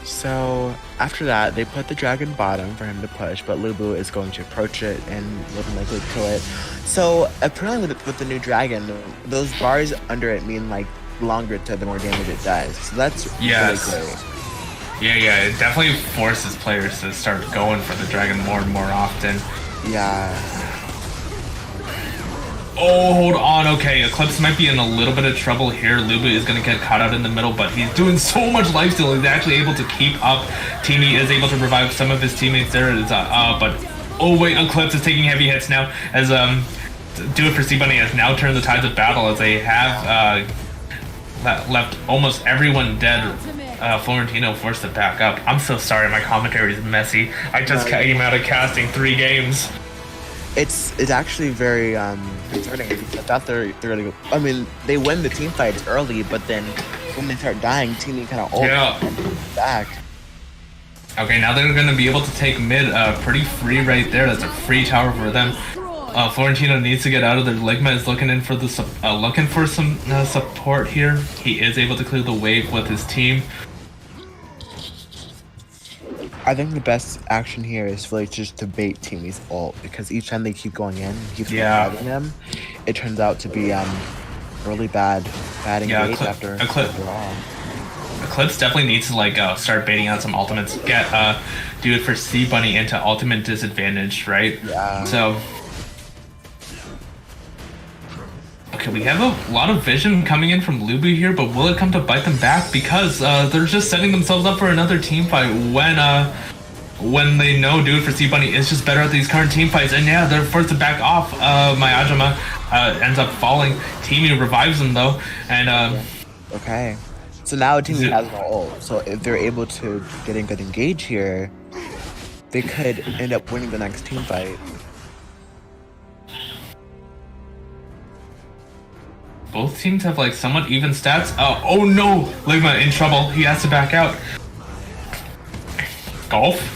So after that, they put the dragon bottom for him to push, but Lubu is going to approach it and looking likely to kill it. So apparently with the new dragon, those bars under it mean like longer to the more damage it does. So that's really great. Yeah, it definitely forces players to start going for the dragon more and more often. Yeah. Oh, hold on. Okay, Eclipse might be in a little bit of trouble here. Lubu is going to get caught out in the middle, but he's doing so much lifesteal. He's actually able to keep up. Teamy is able to revive some of his teammates there. But oh wait, Eclipse is taking heavy hits now as Do It for Sea Bunny has now turned the tides of battle as they have left almost everyone dead. Florentino forced to back up. I'm so sorry, my commentary is messy. I just came out of casting 3 games. It's actually very concerning. I thought they're gonna go. I mean, they win the team fights early, but then when they start dying, teaming kind of back. Okay, now they're gonna be able to take mid pretty free right there. That's a free tower for them. Florentino needs to get out of there. Ligma is looking in for the looking for some support here. He is able to clear the wave with his team. I think the best action here is really just to bait Teamy's ult, because each time they keep going in, keep reviving them, it turns out to be really bad engage after all. Eclipse definitely needs to like start baiting out some ultimates. Get do it for C Bunny into ultimate disadvantage, right? Yeah. So. Okay, we have a lot of vision coming in from Lubu here, but will it come to bite them back? Because they're just setting themselves up for another team fight when they know Do It For C Bunny is just better at these current team fights. And yeah, they're forced to back off. Mayajima ends up falling. Teamy revives him though, and Okay. So now Teamy has no ult. So if they're able to get a good engage here, they could end up winning the next team fight. both teams have like somewhat even stats. Oh no! Ligma in trouble. He has to back out. Golf.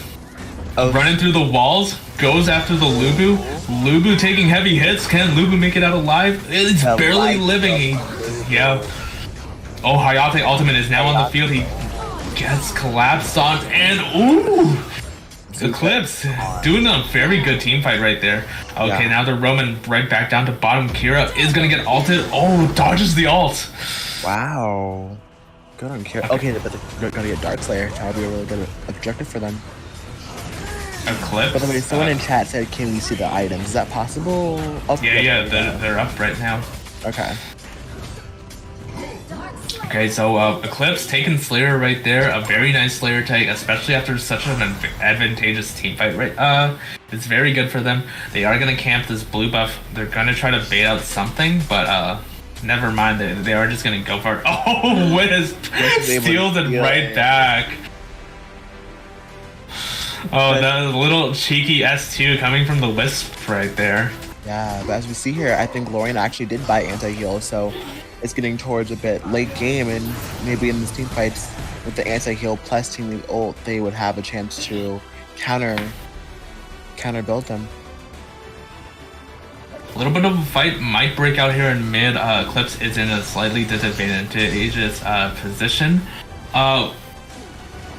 Running through the walls. Goes after the Lubu. Lubu taking heavy hits. Can Lubu make it out alive? It's barely living. Yeah. Oh, Hayate ultimate is now on the field. He gets collapsed on. And ooh! Eclipse doing a very good team fight right there. Okay, now they're roaming right back down to bottom. Kira is gonna get ulted. Oh, dodges the ult. Wow. Good on Kira. Okay, but they're gonna get Dark Slayer. That would be a really good objective for them. Eclipse. By the way, someone in chat said, "Can we see the items?" Is that possible? Oh, yeah, they're up right now. Okay. Okay, so Eclipse taking Slayer right there, a very nice Slayer take, especially after such an advantageous team fight, right? It's very good for them. They are gonna camp this blue buff. They're gonna try to bait out something, but never mind. They are just gonna go for it. Oh, Wisp steals it right back. Oh, that was a little cheeky S2 coming from the Wisp right there. Yeah, but as we see here, I think Lorian actually did buy anti-heal, so it's getting towards a bit late game, and maybe in this team fights with the anti-heal plus team lead ult, they would have a chance to counter build them. A little bit of a fight might break out here in mid. Eclipse is in a slightly disadvantageous position.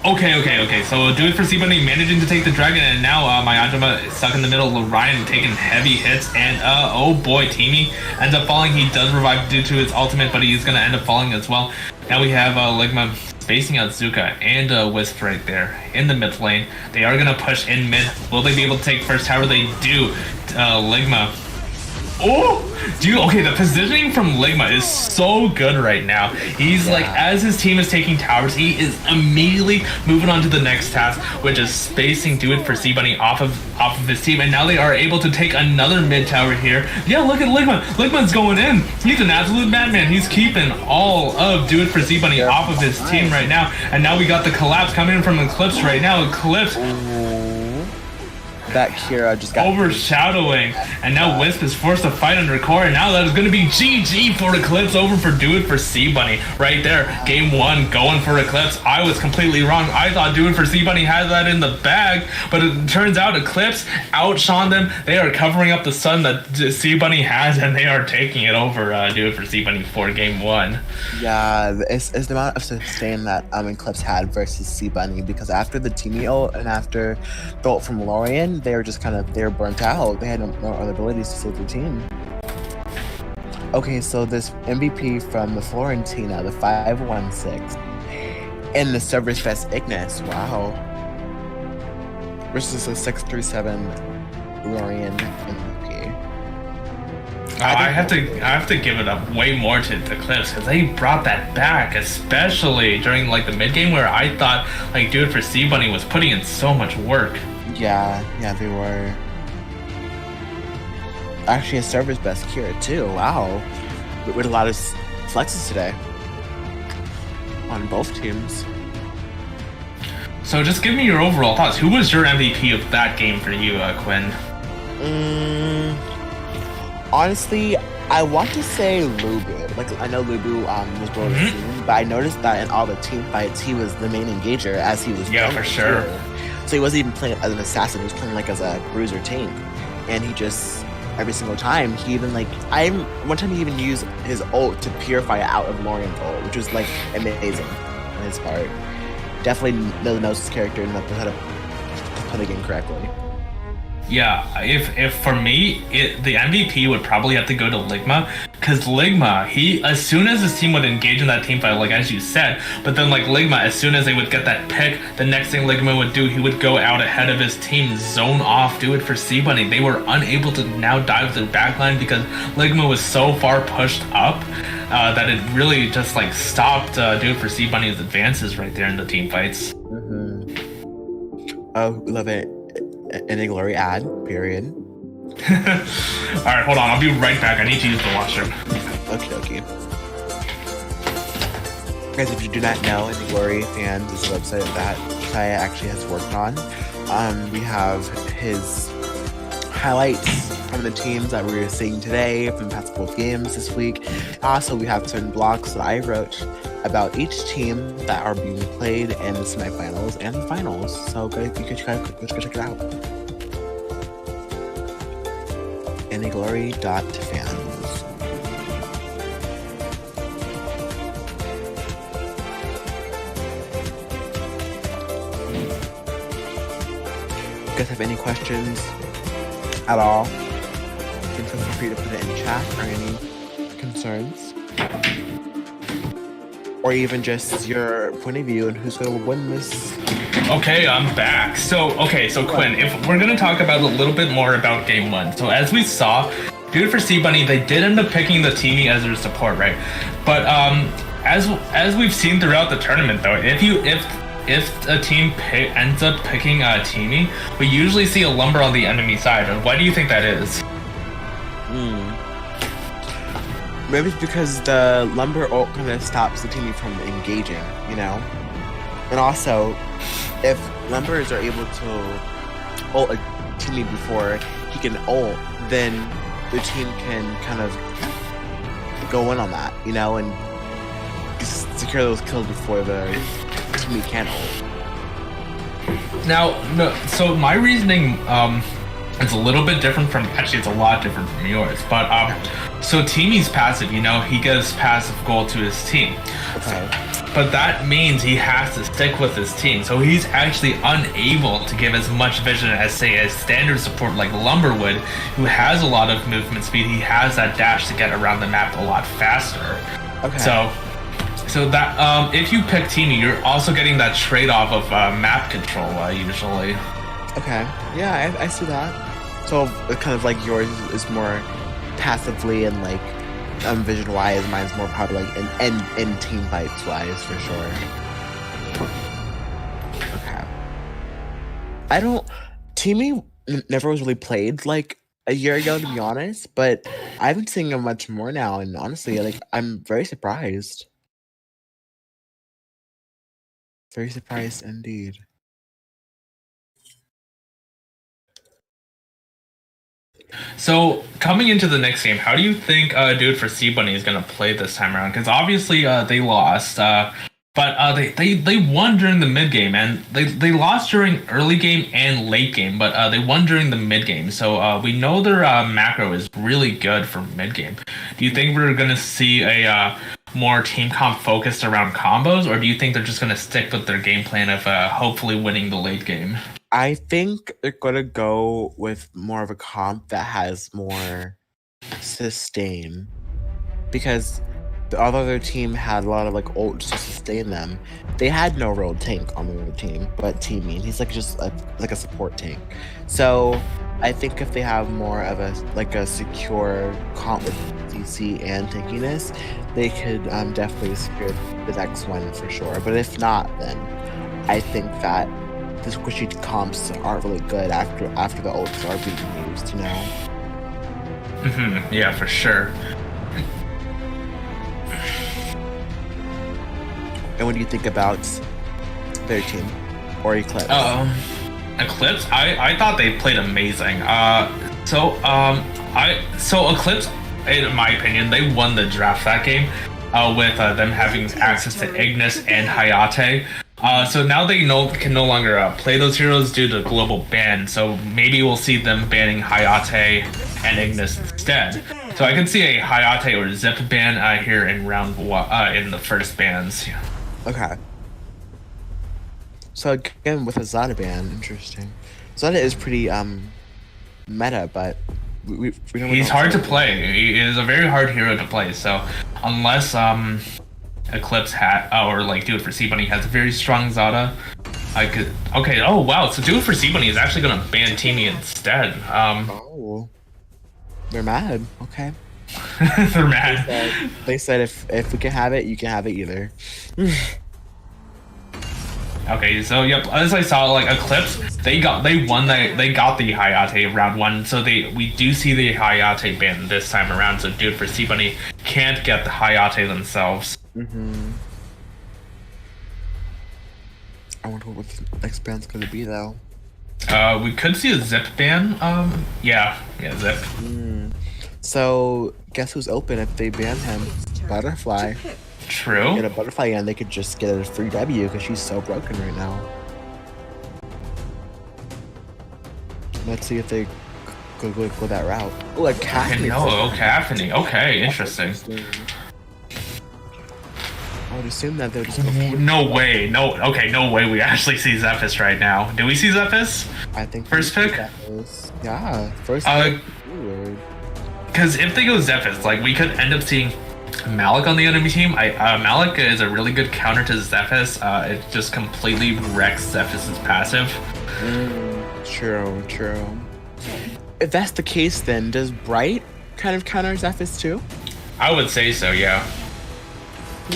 Okay. So Do It For C Bunny managing to take the dragon, and now Mayajima is stuck in the middle. Ryan taking heavy hits, and oh boy, Teamy ends up falling. He does revive due to his ultimate, but he's gonna end up falling as well. Now we have Ligma spacing out Zuka and Wisp right there in the mid lane. They are gonna push in mid. Will they be able to take first tower? They do. Ligma. Oh, dude, okay, the positioning from Ligma is so good right now. He's like, as his team is taking towers, he is immediately moving on to the next task, which is spacing Do It For C Bunny off of his team, and now they are able to take another mid tower here. Yeah, look at Ligma. Ligma's going in. He's an absolute madman. He's keeping all of Do It For C Bunny off of his team right now, and now we got the collapse coming in from Eclipse right now. Eclipse. That Kira just got overshadowing, and now Wisp is forced to fight under core, and now that is going to be GG for Eclipse over for Do It For C Bunny right there. Game 1 going for Eclipse. I was completely wrong. I thought Do It For C Bunny had that in the bag, but it turns out Eclipse outshone them. They are covering up the sun that C Bunny has, and they are taking it over Do It For C Bunny for Game 1. Yeah, it's the amount of sustain that Eclipse had versus C Bunny, because after the Teamy ult and after the ult from Lorian, they were just they were burnt out. They had no other abilities to save their team. Okay, so this MVP from the Florentina, the 516, in the Server's Fest Ignis, wow. Versus a 637 Lorian MVP. I have to give it up way more to the Eclipse, because they brought that back, especially during like the mid game where I thought like Do It For C Bunny was putting in so much work. Yeah, they were. Actually, a server's best Kira too. Wow, with a lot of flexes today on both teams. So just give me your overall thoughts. Who was your MVP of that game for you, Quinn? Honestly, I want to say Lubu. Like, I know Lubu was below the team, but I noticed that in all the team fights, he was the main engager as he was. Yeah, for sure. So he wasn't even playing as an assassin, he was playing like as a bruiser tank. And he just, every single time, he even like, one time he even used his ult to purify out of Lorian's ult, which was like amazing on his part. Definitely knows his character and knows how to play the game correctly. Yeah, if for me, the MVP would probably have to go to Ligma, because Ligma, he, as soon as his team would engage in that team fight, like as you said, but then like Ligma, as soon as they would get that pick, the next thing Ligma would do, he would go out ahead of his team, zone off, do it for C-Bunny. They were unable to now dive their backline because Ligma was so far pushed up that it really just like stopped do it for C-Bunny's advances right there in the team fights. Oh, love it. Any glory ad, period. Alright, hold on, I'll be right back. I need to use the washroom. Okay. Guys, if you do not know, Any Glory Fans is a website that Saya actually has worked on. We have his highlights from the teams that we were seeing today, from the past couple of games this week. Also, we have certain blogs that I wrote about each team that are being played in the semifinals and the finals. So go check it out. Anyglory.fans. If you guys have any questions at all, you can feel free to put it in chat, or any concerns, or even just your point of view and who's going to win this. Okay, I'm back. So Quinn, if we're gonna talk about a little bit more about game one. So as we saw, dude for C-Bunny, they did end up picking the Teamy as their support, right? But as we've seen throughout the tournament, though, if a team ends up picking a Teamy, we usually see a Lumber on the enemy side. Why do you think that is? Maybe it's because the Lumber ult kind of stops the Teamy from engaging, you know? And also, if Lumbers are able to ult a Teamy before he can ult, then the team can kind of go in on that, you know, and secure those kills before the Teamy can ult. Now, no, so my reasoning is a little bit different from, actually it's a lot different from yours, but so Teamy's passive, you know, he gives passive gold to his team. Okay. But that means he has to stick with his team, so he's actually unable to give as much vision as, say, a standard support like Lumber would, who has a lot of movement speed. He has that dash to get around the map a lot faster. Okay. So that if you pick Teamy, you're also getting that trade-off of map control usually. Okay. Yeah, I see that. So kind of like yours is more passively and like vision wise, mine's more probably like in team fights wise for sure. Okay. Teamy never was really played like a year ago, to be honest, but I've been seeing him much more now, and honestly, like, I'm very surprised. Very surprised indeed. So coming into the next game, how do you think Dude for C-Bunny is gonna play this time around? Because obviously they lost, but they won during the mid game, and they lost during early game and late game, but they won during the mid game. So we know their macro is really good for mid game. Do you think we're gonna see a more team comp focused around combos, or do you think they're just gonna stick with their game plan of hopefully winning the late game? I think they're gonna go with more of a comp that has more sustain, because the other team had a lot of like ults to sustain them. They had no real tank on their team, but Teamy, he's like just like a support tank. So I think if they have more of a secure comp with CC and tankiness, they could definitely secure the next one for sure. But if not, then I think that the squishy comps aren't really good after the ults are being used, you know? Mm-hmm. Yeah, for sure. And what do you think about their team or Eclipse? Eclipse, I thought they played amazing. So Eclipse, in my opinion, they won the draft that game with them having access to Ignis and Hayate. So now they can no longer play those heroes due to global ban. So maybe we'll see them banning Hayate and Ignis instead. So I can see a Hayate or Zip ban here in round one, in the first bans. Okay. So again, with a Zada ban, interesting. Zada is pretty meta, but we don't. He's hard to play. He is a very hard hero to play. So unless Eclipse hat or like Do It for C Bunny has a very strong Zada, I could. Okay. Oh wow. So Do It for C Bunny is actually gonna ban Teamy instead. Oh, they're mad. Okay. They're mad. They said if we can have it, you can have it either. Okay, so yep, as I saw, like Eclipse, they got the Hayate round 1, so we do see the Hayate ban this time around. So Do It for C Bunny can't get the Hayate themselves. I wonder what the next ban's gonna be though. We could see a Zip ban. Yeah, Zip. So guess who's open if they ban him? Butterfly. True. Get a Butterfly and they could just get a free W because she's so broken right now. Let's see if they go that route. Oh, a Caffeine. No, Caffeine. Okay, interesting. I would assume that they're just gonna... No way. No way we actually see Zephys right now. Do we see Zephys? I think first pick? Yeah, first pick. Because if they go Zephys, like we could end up seeing Malik on the enemy team. Malik is a really good counter to Zephys. It just completely wrecks Zephys' passive. True. If that's the case, then does Bright kind of counter Zephys too? I would say so, yeah.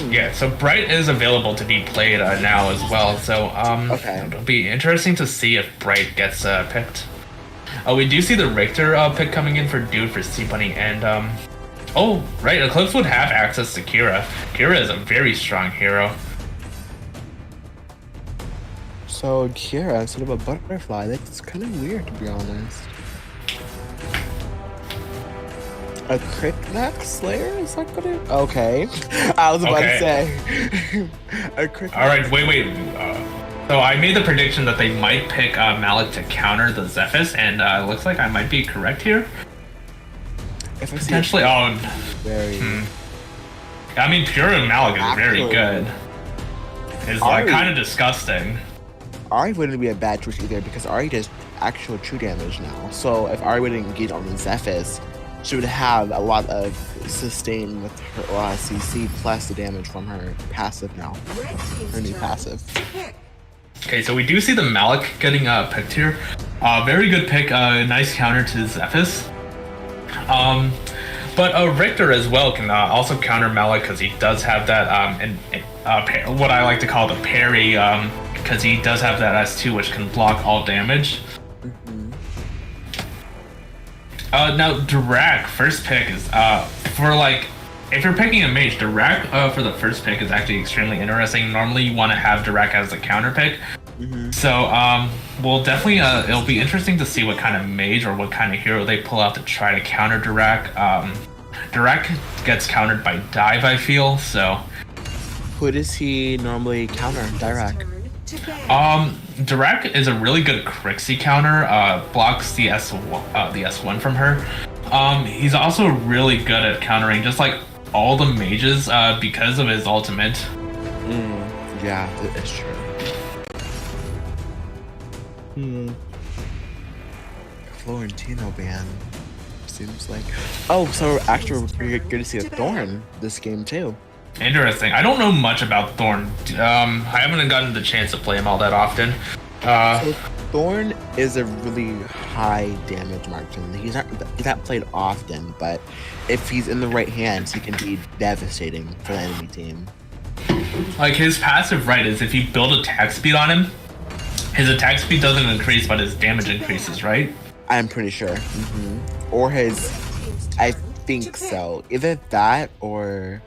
Yeah, so Bright is available to be played now as well. So okay. It'll be interesting to see if Bright gets picked. We do see the Richter pick coming in for Do It for C Bunny, and oh, right, Eclipse would have access to Kira. Kira is a very strong hero. So Kira instead of a Butterfly, that's kind of weird to be honest. A Crypt Slayer? Is that gonna... Okay. I was about to say. A Crypt... Alright, wait. So I made the prediction that they might pick Malik to counter the Zephys, and it looks like I might be correct here. If I see potentially, very... I mean, Pure and Malik is very good. It's like kind of disgusting. Ari wouldn't be a bad choice either because Ari does actual true damage now. So if Ari would engage on the Zephys, she would have a lot of sustain with her CC plus the damage from her passive now. Her new passive. Okay, so we do see the Malik getting picked here. Very good pick, nice counter to Zephys. But Richter as well can also counter Malik because he does have that what I like to call the parry, because he does have that S2 which can block all damage. Now Dirac first pick is for like if you're picking a mage, Dirac for the first pick is actually extremely interesting. Normally you want to have Dirac as a counter pick. So we'll definitely it'll be interesting to see what kind of mage or what kind of hero they pull out to try to counter Dirac. Dirac gets countered by Dive, I feel, so who does he normally counter? Dirac. Dirac is a really good Crixie counter, blocks the S1 from her. He's also really good at countering just like all the mages because of his ultimate. Yeah, that's true. Florentino ban. Seems like... Oh, so actually we're good to see a Thorn this game too. Interesting. I don't know much about Thorn. I haven't gotten the chance to play him all that often. So Thorn is a really high damage marksman. He's not played often, but if he's in the right hands, he can be devastating for the enemy team. Like his passive right is if you build attack speed on him, his attack speed doesn't increase, but his damage increases, right? I'm pretty sure. Or his... I think so. Either that or...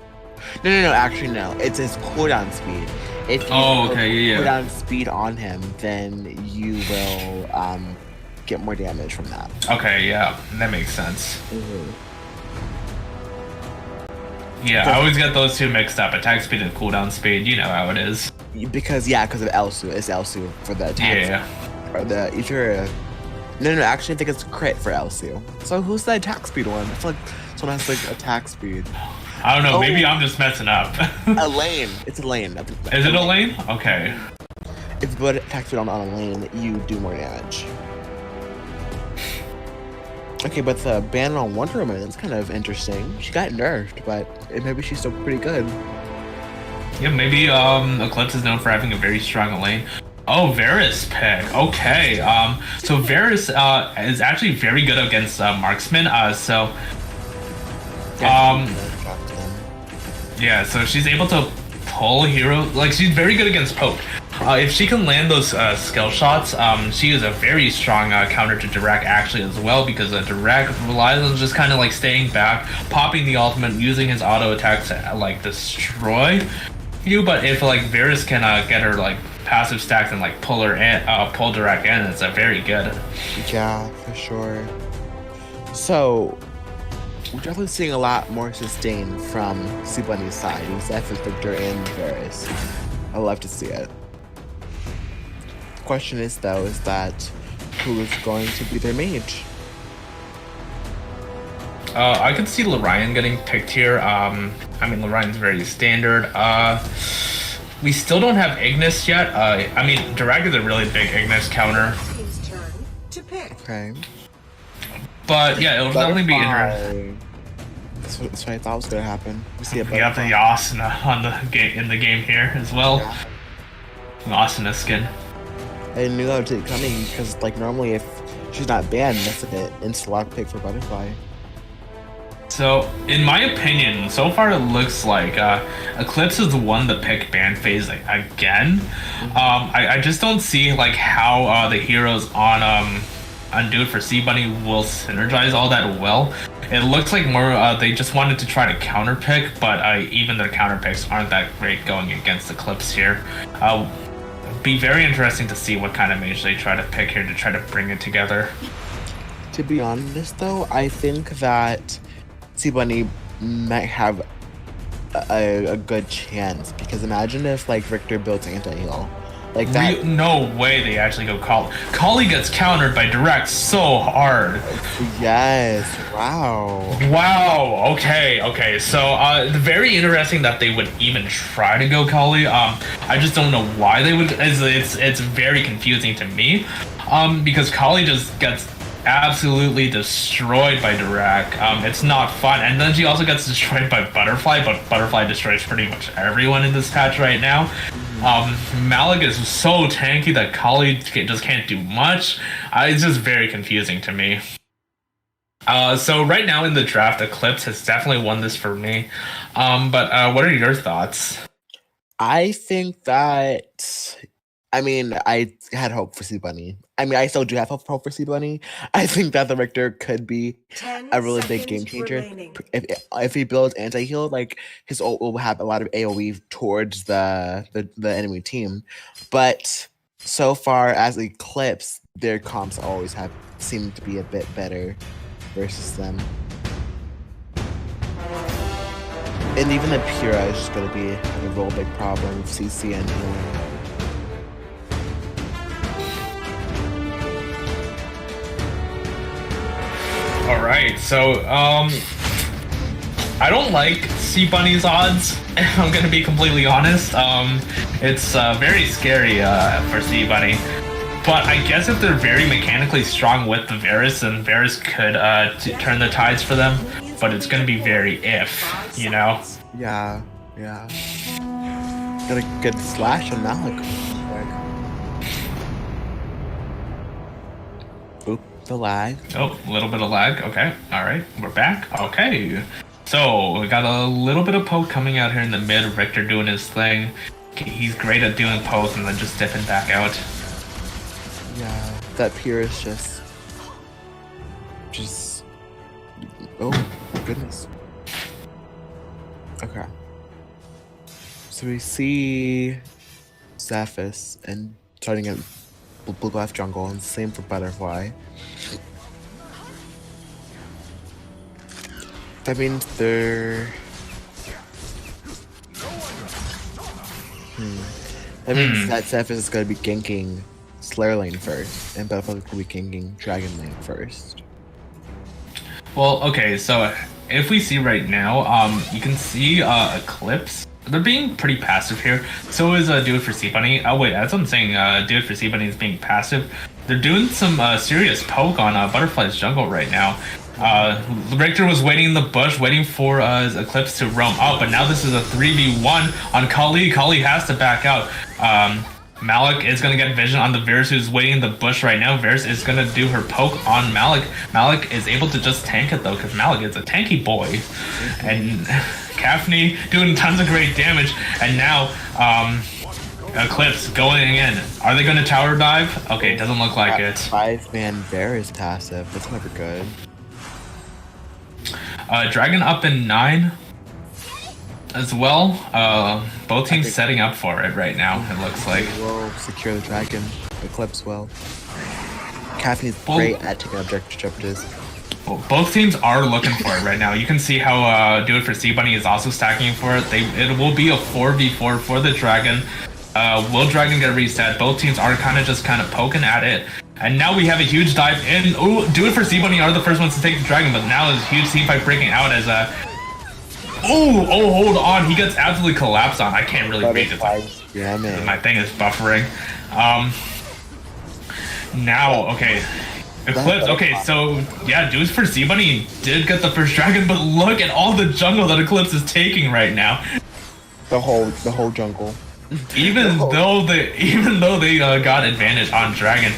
No, actually no. It's his cooldown speed. If you cooldown speed on him, then you will get more damage from that. Okay, yeah. That makes sense. Yeah, I always get those two mixed up. Attack speed and cooldown speed, you know how it is. Because of Elsu. It's Elsu for the attack. Yeah. Or the... If you're a... No, actually I think it's crit for Elsu. So who's the attack speed one? I feel like someone has like attack speed. I don't know, maybe I'm just messing up. A lane. It's a lane. Is it a lane? Okay. If you put attack speed on a lane, you do more damage. Okay, but the ban on Wonder Woman, that's kind of interesting. She got nerfed, but maybe she's still pretty good. Yeah, maybe Eclipse is known for having a very strong lane. Oh, Varus pick. Okay. So Varus is actually very good against marksman. Yeah, so she's able to pull hero. Like, she's very good against poke. If she can land those skill shots, she is a very strong counter to Direct actually as well, because Direct relies on just kind of like staying back, popping the ultimate, using his auto attack to like destroy you. But if like Varus can get her like passive stacks and like pull her in, pull Direct in, it's very good. Yeah, for sure. So we're definitely seeing a lot more sustain from C-Bunny's side, Zephyr's, Victor, and Varus. I love to see it. The question is though, is that who is going to be their mage? I could see Lorion getting picked here. I mean, Lorion's very standard. We still don't have Ignis yet. I mean, Direct is a really big Ignis counter. Team's turn to pick. Okay. But yeah, it'll definitely be interesting. That's what I thought was gonna happen. We see a We got the Yasna on the game in the game here as well. Yeah. Yasna skin. I knew that would be coming because, like, normally if she's not banned, that's an insta-lock pick for Butterfly. So, in my opinion, so far it looks like Eclipse is the one to pick ban phase again. I just don't see like how the heroes on Do It for C-Bunny will synergize all that well. It looks like more they just wanted to try to counter pick, but even their counter picks aren't that great going against Eclipse here. Be very interesting to see what kind of mage they try to pick here to try to bring it together. To be honest, though, I think that C-Bunny might have a good chance, because imagine if like Richter builds anti-heal. Like that. No way they actually go Kali. Kali gets countered by Direct so hard. Yes. Wow. Wow. Okay. So, very interesting that they would even try to go Kali. I just don't know why they would. It's very confusing to me. Because Kali just gets absolutely destroyed by Direct. It's not fun. And then she also gets destroyed by Butterfly, but Butterfly destroys pretty much everyone in this patch right now. Malik is so tanky that Kali just can't do much. It's just very confusing to me. So right now in the draft, Eclipse has definitely won this for me. But what are your thoughts? I think that, I mean, I had hope for C-Bunny. I mean, I still do have hope for C-Bunny. I think that the Richter could be a really big game changer. If he builds anti-heal, like, his ult will have a lot of AoE towards the enemy team. But so far as Eclipse, their comps always have seemed to be a bit better versus them. And even the Pura is just going to be a real big problem with CC and healing. Alright, so, I don't like C-Bunny's odds, if I'm gonna be completely honest. It's very scary for C-Bunny. But I guess if they're very mechanically strong with the Varus, then Varus could turn the tides for them. But it's gonna be very if, you know? Yeah. Got a good slash on Malik. Oop, the lag. Oh, a little bit of lag. Okay, alright, we're back. Okay. So, we got a little bit of poke coming out here in the mid. Richter doing his thing. He's great at doing poke and then just dipping back out. Yeah, that Pure is just. Oh, goodness. Okay. So we see Zephyrus and starting at Blue Left Jungle, and same for Butterfly. That means they're. That means that Zephyrus is going to be ganking Slayer lane first, and Butterfly will be ganking Dragon lane first. Well, okay, so if we see right now, you can see Eclipse. They're being pretty passive here. So is Do It for C-Bunny. Oh wait, as I'm saying, Do It for C-Bunny is being passive. they're doing some serious poke on Butterfly's jungle right now. Richter was waiting in the bush, waiting for Eclipse to roam out, but now this is a 3v1 on Kali. Kali has to back out. Malik is going to get vision on the Varus, who's waiting in the bush right now. Varus is going to do her poke on Malik. Malik is able to just tank it though, because Malik is a tanky boy. And Kafni doing tons of great damage. And now Eclipse going in. Are they going to tower dive? Okay, it doesn't look like it. 5-man Varus passive. That's never good. Dragon up in 9 as well. Both teams setting up for it right now, it looks like. We'll secure the dragon. Eclipse will. Kafni's great at taking objectives. Both teams are looking for it right now. You can see how Do It For C Bunny is also stacking for it. It will be a 4v4 for the dragon. Will dragon get reset? Both teams are kind of poking at it. And now we have a huge dive in. Ooh, Do It For C Bunny are the first ones to take the dragon, but now there's a huge team fight breaking out as oh, hold on. He gets absolutely collapsed on. I can't really read it. Yeah, man. My thing is buffering. Now, okay. Eclipse, okay, so yeah, Do It For C Bunny did get the first dragon, but look at all the jungle that Eclipse is taking right now. The whole jungle. Even though they got advantage on dragon,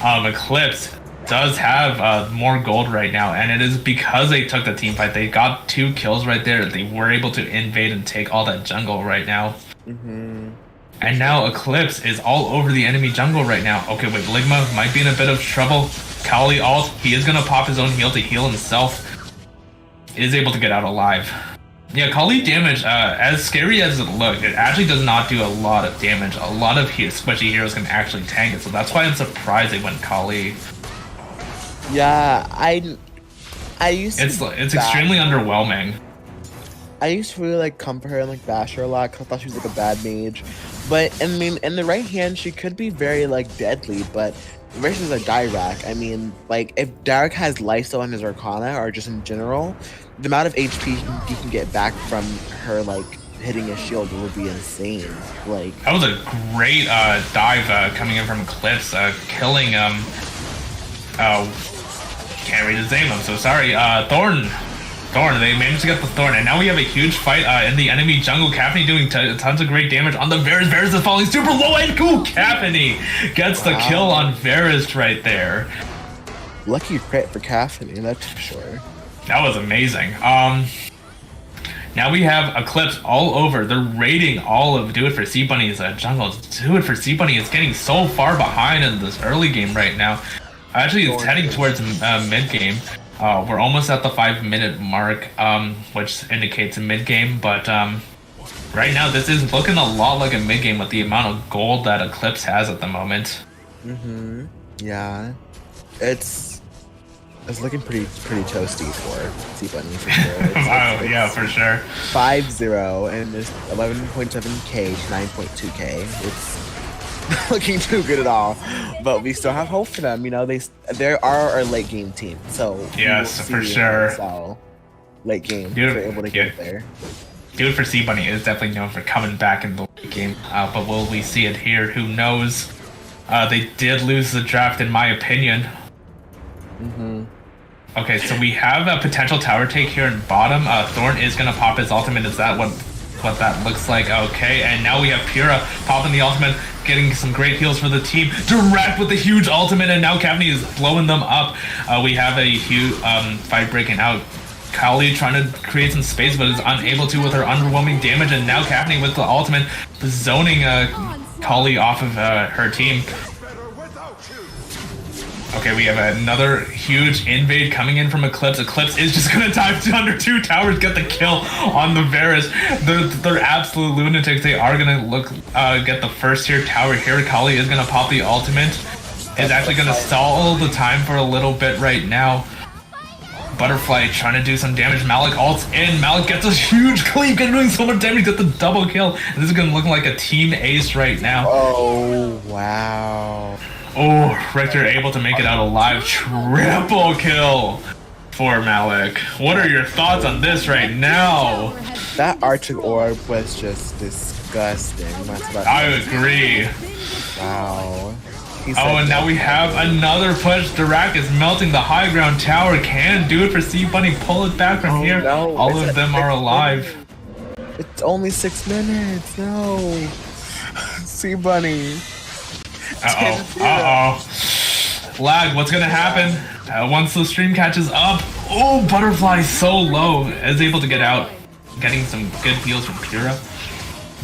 Eclipse does have more gold right now, and it is because they took the team fight. They got 2 kills right there. They were able to invade and take all that jungle right now. And now Eclipse is all over the enemy jungle right now. Okay, wait, Ligma might be in a bit of trouble. Kali ult, he is gonna pop his own heal to heal himself. Is able to get out alive. Yeah, Kali damage, as scary as it looked, it actually does not do a lot of damage. A lot of squishy heroes can actually tank it, so that's why I'm surprised they went Kali. Yeah, I used to. It's extremely underwhelming. I used to really like comfort her and like bash her a lot because I thought she was like a bad mage. But I mean, in the right hand, she could be very like deadly. But versus a Dirac, I mean, like if Dirac has lifesteal on his Arcana or just in general, the amount of HP he can get back from her like hitting his shield would be insane. Like that was a great dive coming in from Eclipse, killing can't read his name. I'm so sorry. Thorn, they managed to get the Thorn, and now we have a huge fight in the enemy jungle. Kafni doing tons of great damage on the Varus. Varus is falling super low, and cool, Kafni gets the kill on Varus right there. Lucky crit for Kafni, that's for sure. That was amazing. Now we have Eclipse all over. They're raiding all of Do It For C Bunny's jungle. Do It For C Bunny is getting so far behind in this early game right now. Actually, it's heading towards mid game. We're almost at the 5-minute mark, which indicates a mid-game, but right now this is looking a lot like a mid-game with the amount of gold that Eclipse has at the moment. Yeah. It's looking pretty toasty for C-Bunny for sure. Yeah, for sure. 5-0 and it's 11.7k to 9.2k. It's looking too good at all, but we still have hope for them. You know, they are our late game team, so yes, for sure. So late game, they're able to get there. Do It For C Bunny is definitely known for coming back in the late game, but will we see it here? Who knows? They did lose the draft, in my opinion. Okay, so we have a potential tower take here in bottom. Thorn is gonna pop his ultimate. Is that what that looks like? Okay, and now we have Pura popping the ultimate, getting some great heals for the team. Direct with the huge ultimate, and now Kafni is blowing them up. We have a huge fight breaking out. Kali trying to create some space, but is unable to with her underwhelming damage, and now Kafni with the ultimate, zoning Kali off of her team. Okay, we have another huge invade coming in from Eclipse. Eclipse is just gonna dive under 2 towers, get the kill on the Varus. They're absolute lunatics. They are gonna get the first tier tower here. Kali is gonna pop the ultimate. Is actually gonna stall the time for a little bit right now. Butterfly trying to do some damage. Malik ults in. Malik gets a huge cleave, doing so much damage, get the double kill. And this is gonna look like a team ace right now. Oh, wow. Oh, Richter able to make it out alive. Triple kill for Malik. What are your thoughts on this right now? That Arctic Orb was just disgusting. I agree. Wow. He Oh, said and now no. we have another push. Dirac is melting the high ground tower. Can do it for C Bunny. Pull it back from Oh, here. no. All It's of at them are 6 alive. minutes. It's only 6 minutes. No. See, Bunny. Lag, what's gonna happen? Once the stream catches up. Oh, Butterfly so low. Is able to get out. Getting some good heals from Pura.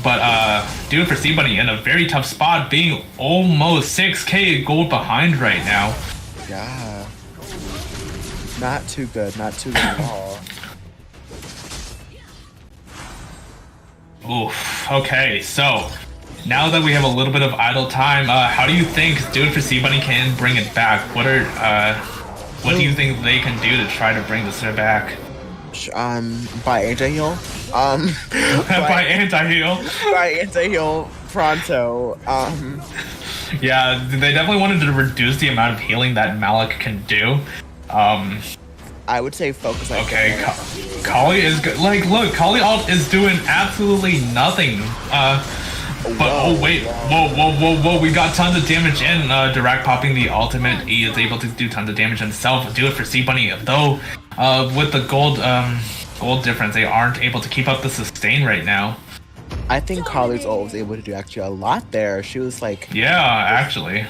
But do it for C Bunny in a very tough spot, being almost 6k gold behind right now. Yeah. Not too good. Not too good at all. Oof. Okay, so now that we have a little bit of idle time, how do you think Do It for C Bunny can bring it back? What do you think they can do to try to bring this back? By anti-heal. By anti-heal. By anti-heal pronto. Yeah, they definitely wanted to reduce the amount of healing that Malik can do. I would say focus on. Okay, Kali is good. Like, look, Kali ult is doing absolutely nothing. But oh wait, whoa, we got tons of damage in. Dirac popping the ultimate, he is able to do tons of damage himself. Do it for C Bunny, though. With the gold difference, they aren't able to keep up the sustain right now. I think Kali's ult was able to do actually a lot there. She was like Yeah, actually.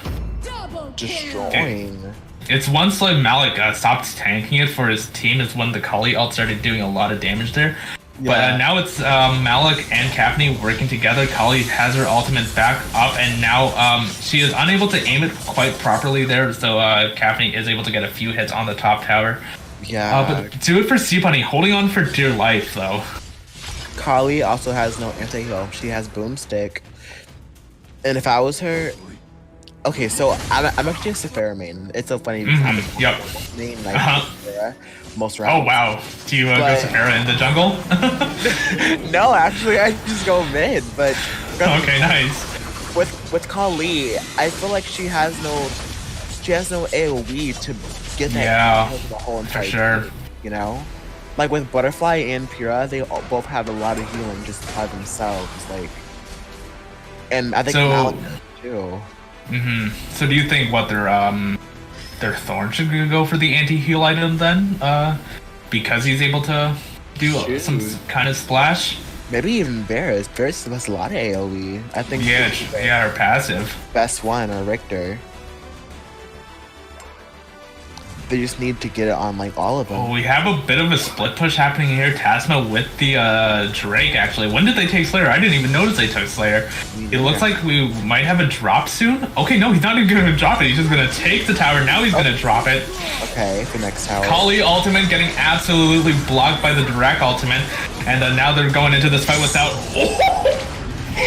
destroying. It's once like Malik stopped tanking it for his team is when the Kali ult started doing a lot of damage there. But Yeah. now it's Malik and Kapney working together. Kali has her ultimate back up, and now she is unable to aim it quite properly there. So Kapney is able to get a few hits on the top tower. Yeah. But do it for C Bunny, holding on for dear life though. Kali also has no anti-heal. She has boomstick. And if I was her, okay, so I'm actually a Sephira main. It's so funny because I'm a Yep. main like Sephira most Oh rounds. wow. Do you go But- Sephira in the jungle? No, actually, I just go mid. But Okay, nice. with Kali, I feel like she has no AOE to get that Yeah, kill to the whole For entire sure. team, you know. Like with Butterfly and Pura, they both have a lot of healing just by themselves. Like, and I think So- Malik too. So do you think what their Thorn should go for the anti-heal item then? Because he's able to do some kind of splash? Maybe even Varus. Varus has a lot of AOE. I think Yeah, she's the yeah, her passive. best one, or Richter. They just need to get it on like all of them. Oh, we have a bit of a split push happening here. Tasma with the Drake, actually. When did they take Slayer? I didn't even notice they took Slayer. It looks like we might have a drop soon. Okay, no, he's not even going to drop it. He's just going to take the tower. Now he's going to drop it. Okay, the next tower. Kali ultimate getting absolutely blocked by the Dirac ultimate. And now they're going into this fight without...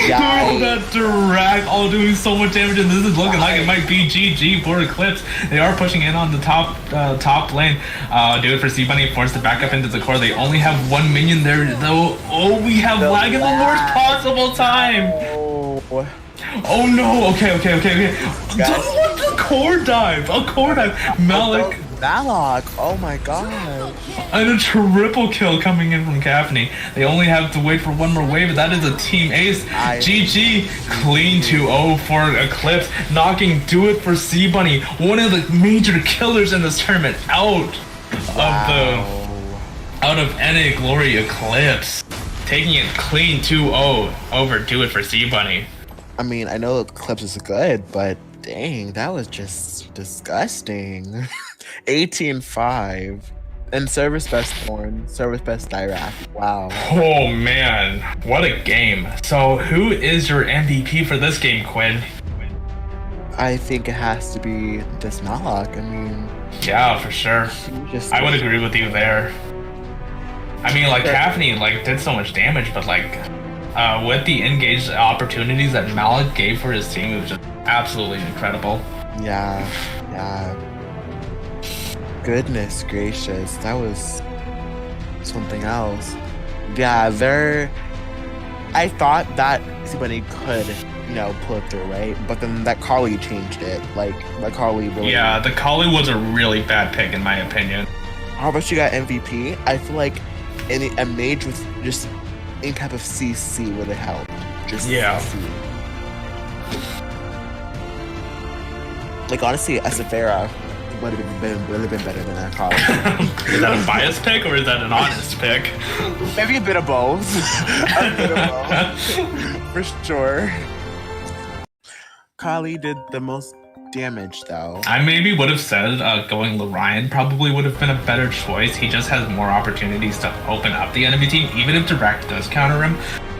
Yeah. Oh, that Dirac all doing so much damage, and this is looking like it might be GG for Eclipse. They are pushing in on the top lane. Do it for C Bunny, forced to back up into the core. They only have one minion there, though. Oh, we have lag in the worst possible time. Oh. Oh no! Okay. The core dive. A core dive. Malik. Malak. Oh my god. And a triple kill coming in from Gaffney. They only have to wait for one more wave, but that is a team ace. GG, clean 2-0 for Eclipse, knocking Do It for C Bunny, one of the major killers in this tournament, out of NA Glory Eclipse, taking it clean 2-0 over Do It for C Bunny. I mean, I know Eclipse is good, but dang, that was just disgusting. 18-5. And service best Thorn, service best Dirac. Wow. Oh man, what a game. So who is your MVP for this game, Quinn? I think it has to be this Malak. I mean, Yeah, for sure. just I would agree with you there. I mean, like, Gaffney, like, did so much damage, but, like, with the engaged opportunities that Malik gave for his team, it was just absolutely incredible. Yeah. Goodness gracious, that was something else. Yeah, I thought that somebody could, pull it through, right? But then that Kali changed it. Like, that Kali really... Yeah, the Kali was a really bad pick, in my opinion. How about you got MVP? I feel like a mage with just any type of CC would have helped. Just Yeah. CC. Like honestly, Asafera would have been better than Akali. Is that a biased pick or is that an honest pick? Maybe a bit of both. A bit of both. For sure. Kali did the most damage though. I maybe would have said going Lorion probably would have been a better choice. He just has more opportunities to open up the enemy team, even if Direct does counter him.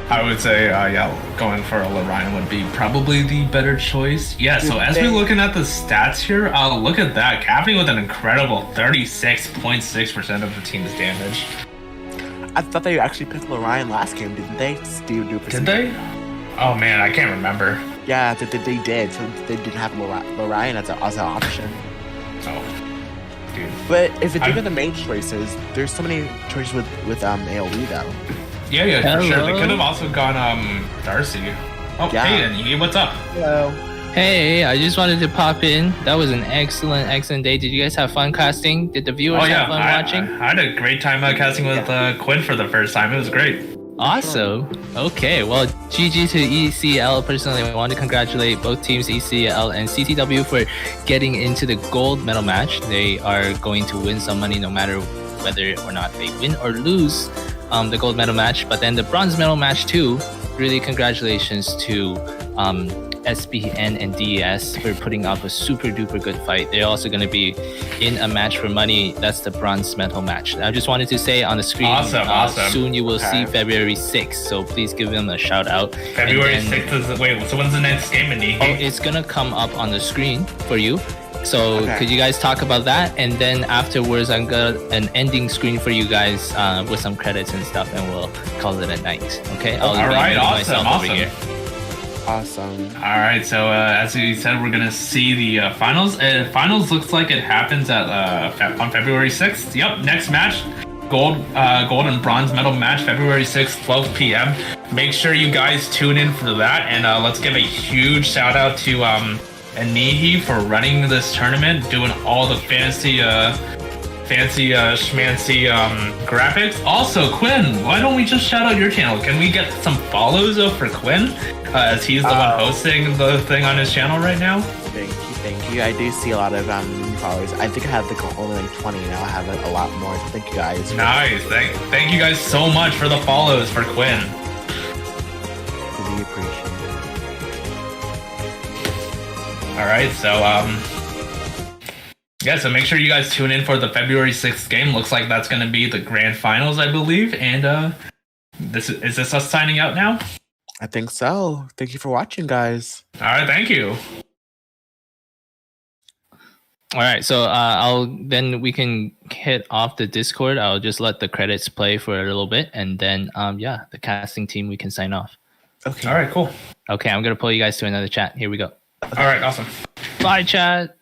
I would say, yeah, going for a Lorion would be probably the better choice. Yeah, so as we're looking at the stats here, look at that. Capping with an incredible 36.6% of the team's damage. I thought they actually picked Lorion last game, didn't they? Did they? Oh man, I can't remember. Yeah, they did. So they didn't have Lorion as an option. Oh, dude. But if you think of the main choices, there's so many choices with AoE though. Yeah, for sure. They could have also gone Darcy. Oh, Yeah. Hayden, what's up? Hello. Hey, I just wanted to pop in. That was an excellent day. Did you guys have fun casting? Did the viewers have fun watching? I had a great time casting with Quinn for the first time. It was great. Awesome. Okay, well, GG to ECL. Personally, I want to congratulate both teams, ECL and CTW, for getting into the gold medal match. They are going to win some money no matter whether or not they win or lose the gold medal match. But then the bronze medal match too, really congratulations to SBN and DES for putting up a super duper good fight. They're also going to be in a match for money. That's the bronze medal match. I just wanted to say on the screen, awesome. soon you will see February 6th. So please give them a shout out. February 6th is wait. So when's the next game, Andy? Oh, it's gonna come up on the screen for you. So could you guys talk about that? And then afterwards, I'm gonna an ending screen for you guys with some credits and stuff, and we'll call it a night. Okay? All right, awesome. Over here. Awesome. All right, so as we said, we're gonna see the finals. Finals looks like it happens at on February 6th. Yep, next match, gold and bronze medal match, February 6th, 12 p.m. Make sure you guys tune in for that, and let's give a huge shout out to Anihi for running this tournament, doing all the fancy schmancy graphics. Also, Quinn, why don't we just shout out your channel? Can we get some follows up for Quinn, as he's the one hosting the thing on his channel right now? Thank you. I do see a lot of new followers. I think I have only like 20 now. I have a lot more. So thank you guys. Nice. Thank you guys so much for the follows for Quinn. Really appreciate it. All right, so yeah, so make sure you guys tune in for the February 6th game. Looks like that's going to be the grand finals, I believe. And is this us signing out now? I think so. Thank you for watching, guys. All right, thank you. All right, so then we can hit off the Discord. I'll just let the credits play for a little bit, and then yeah, the casting team, we can sign off. Okay. All right, cool. Okay, I'm gonna pull you guys to another chat. Here we go. All right, awesome. Bye, chat.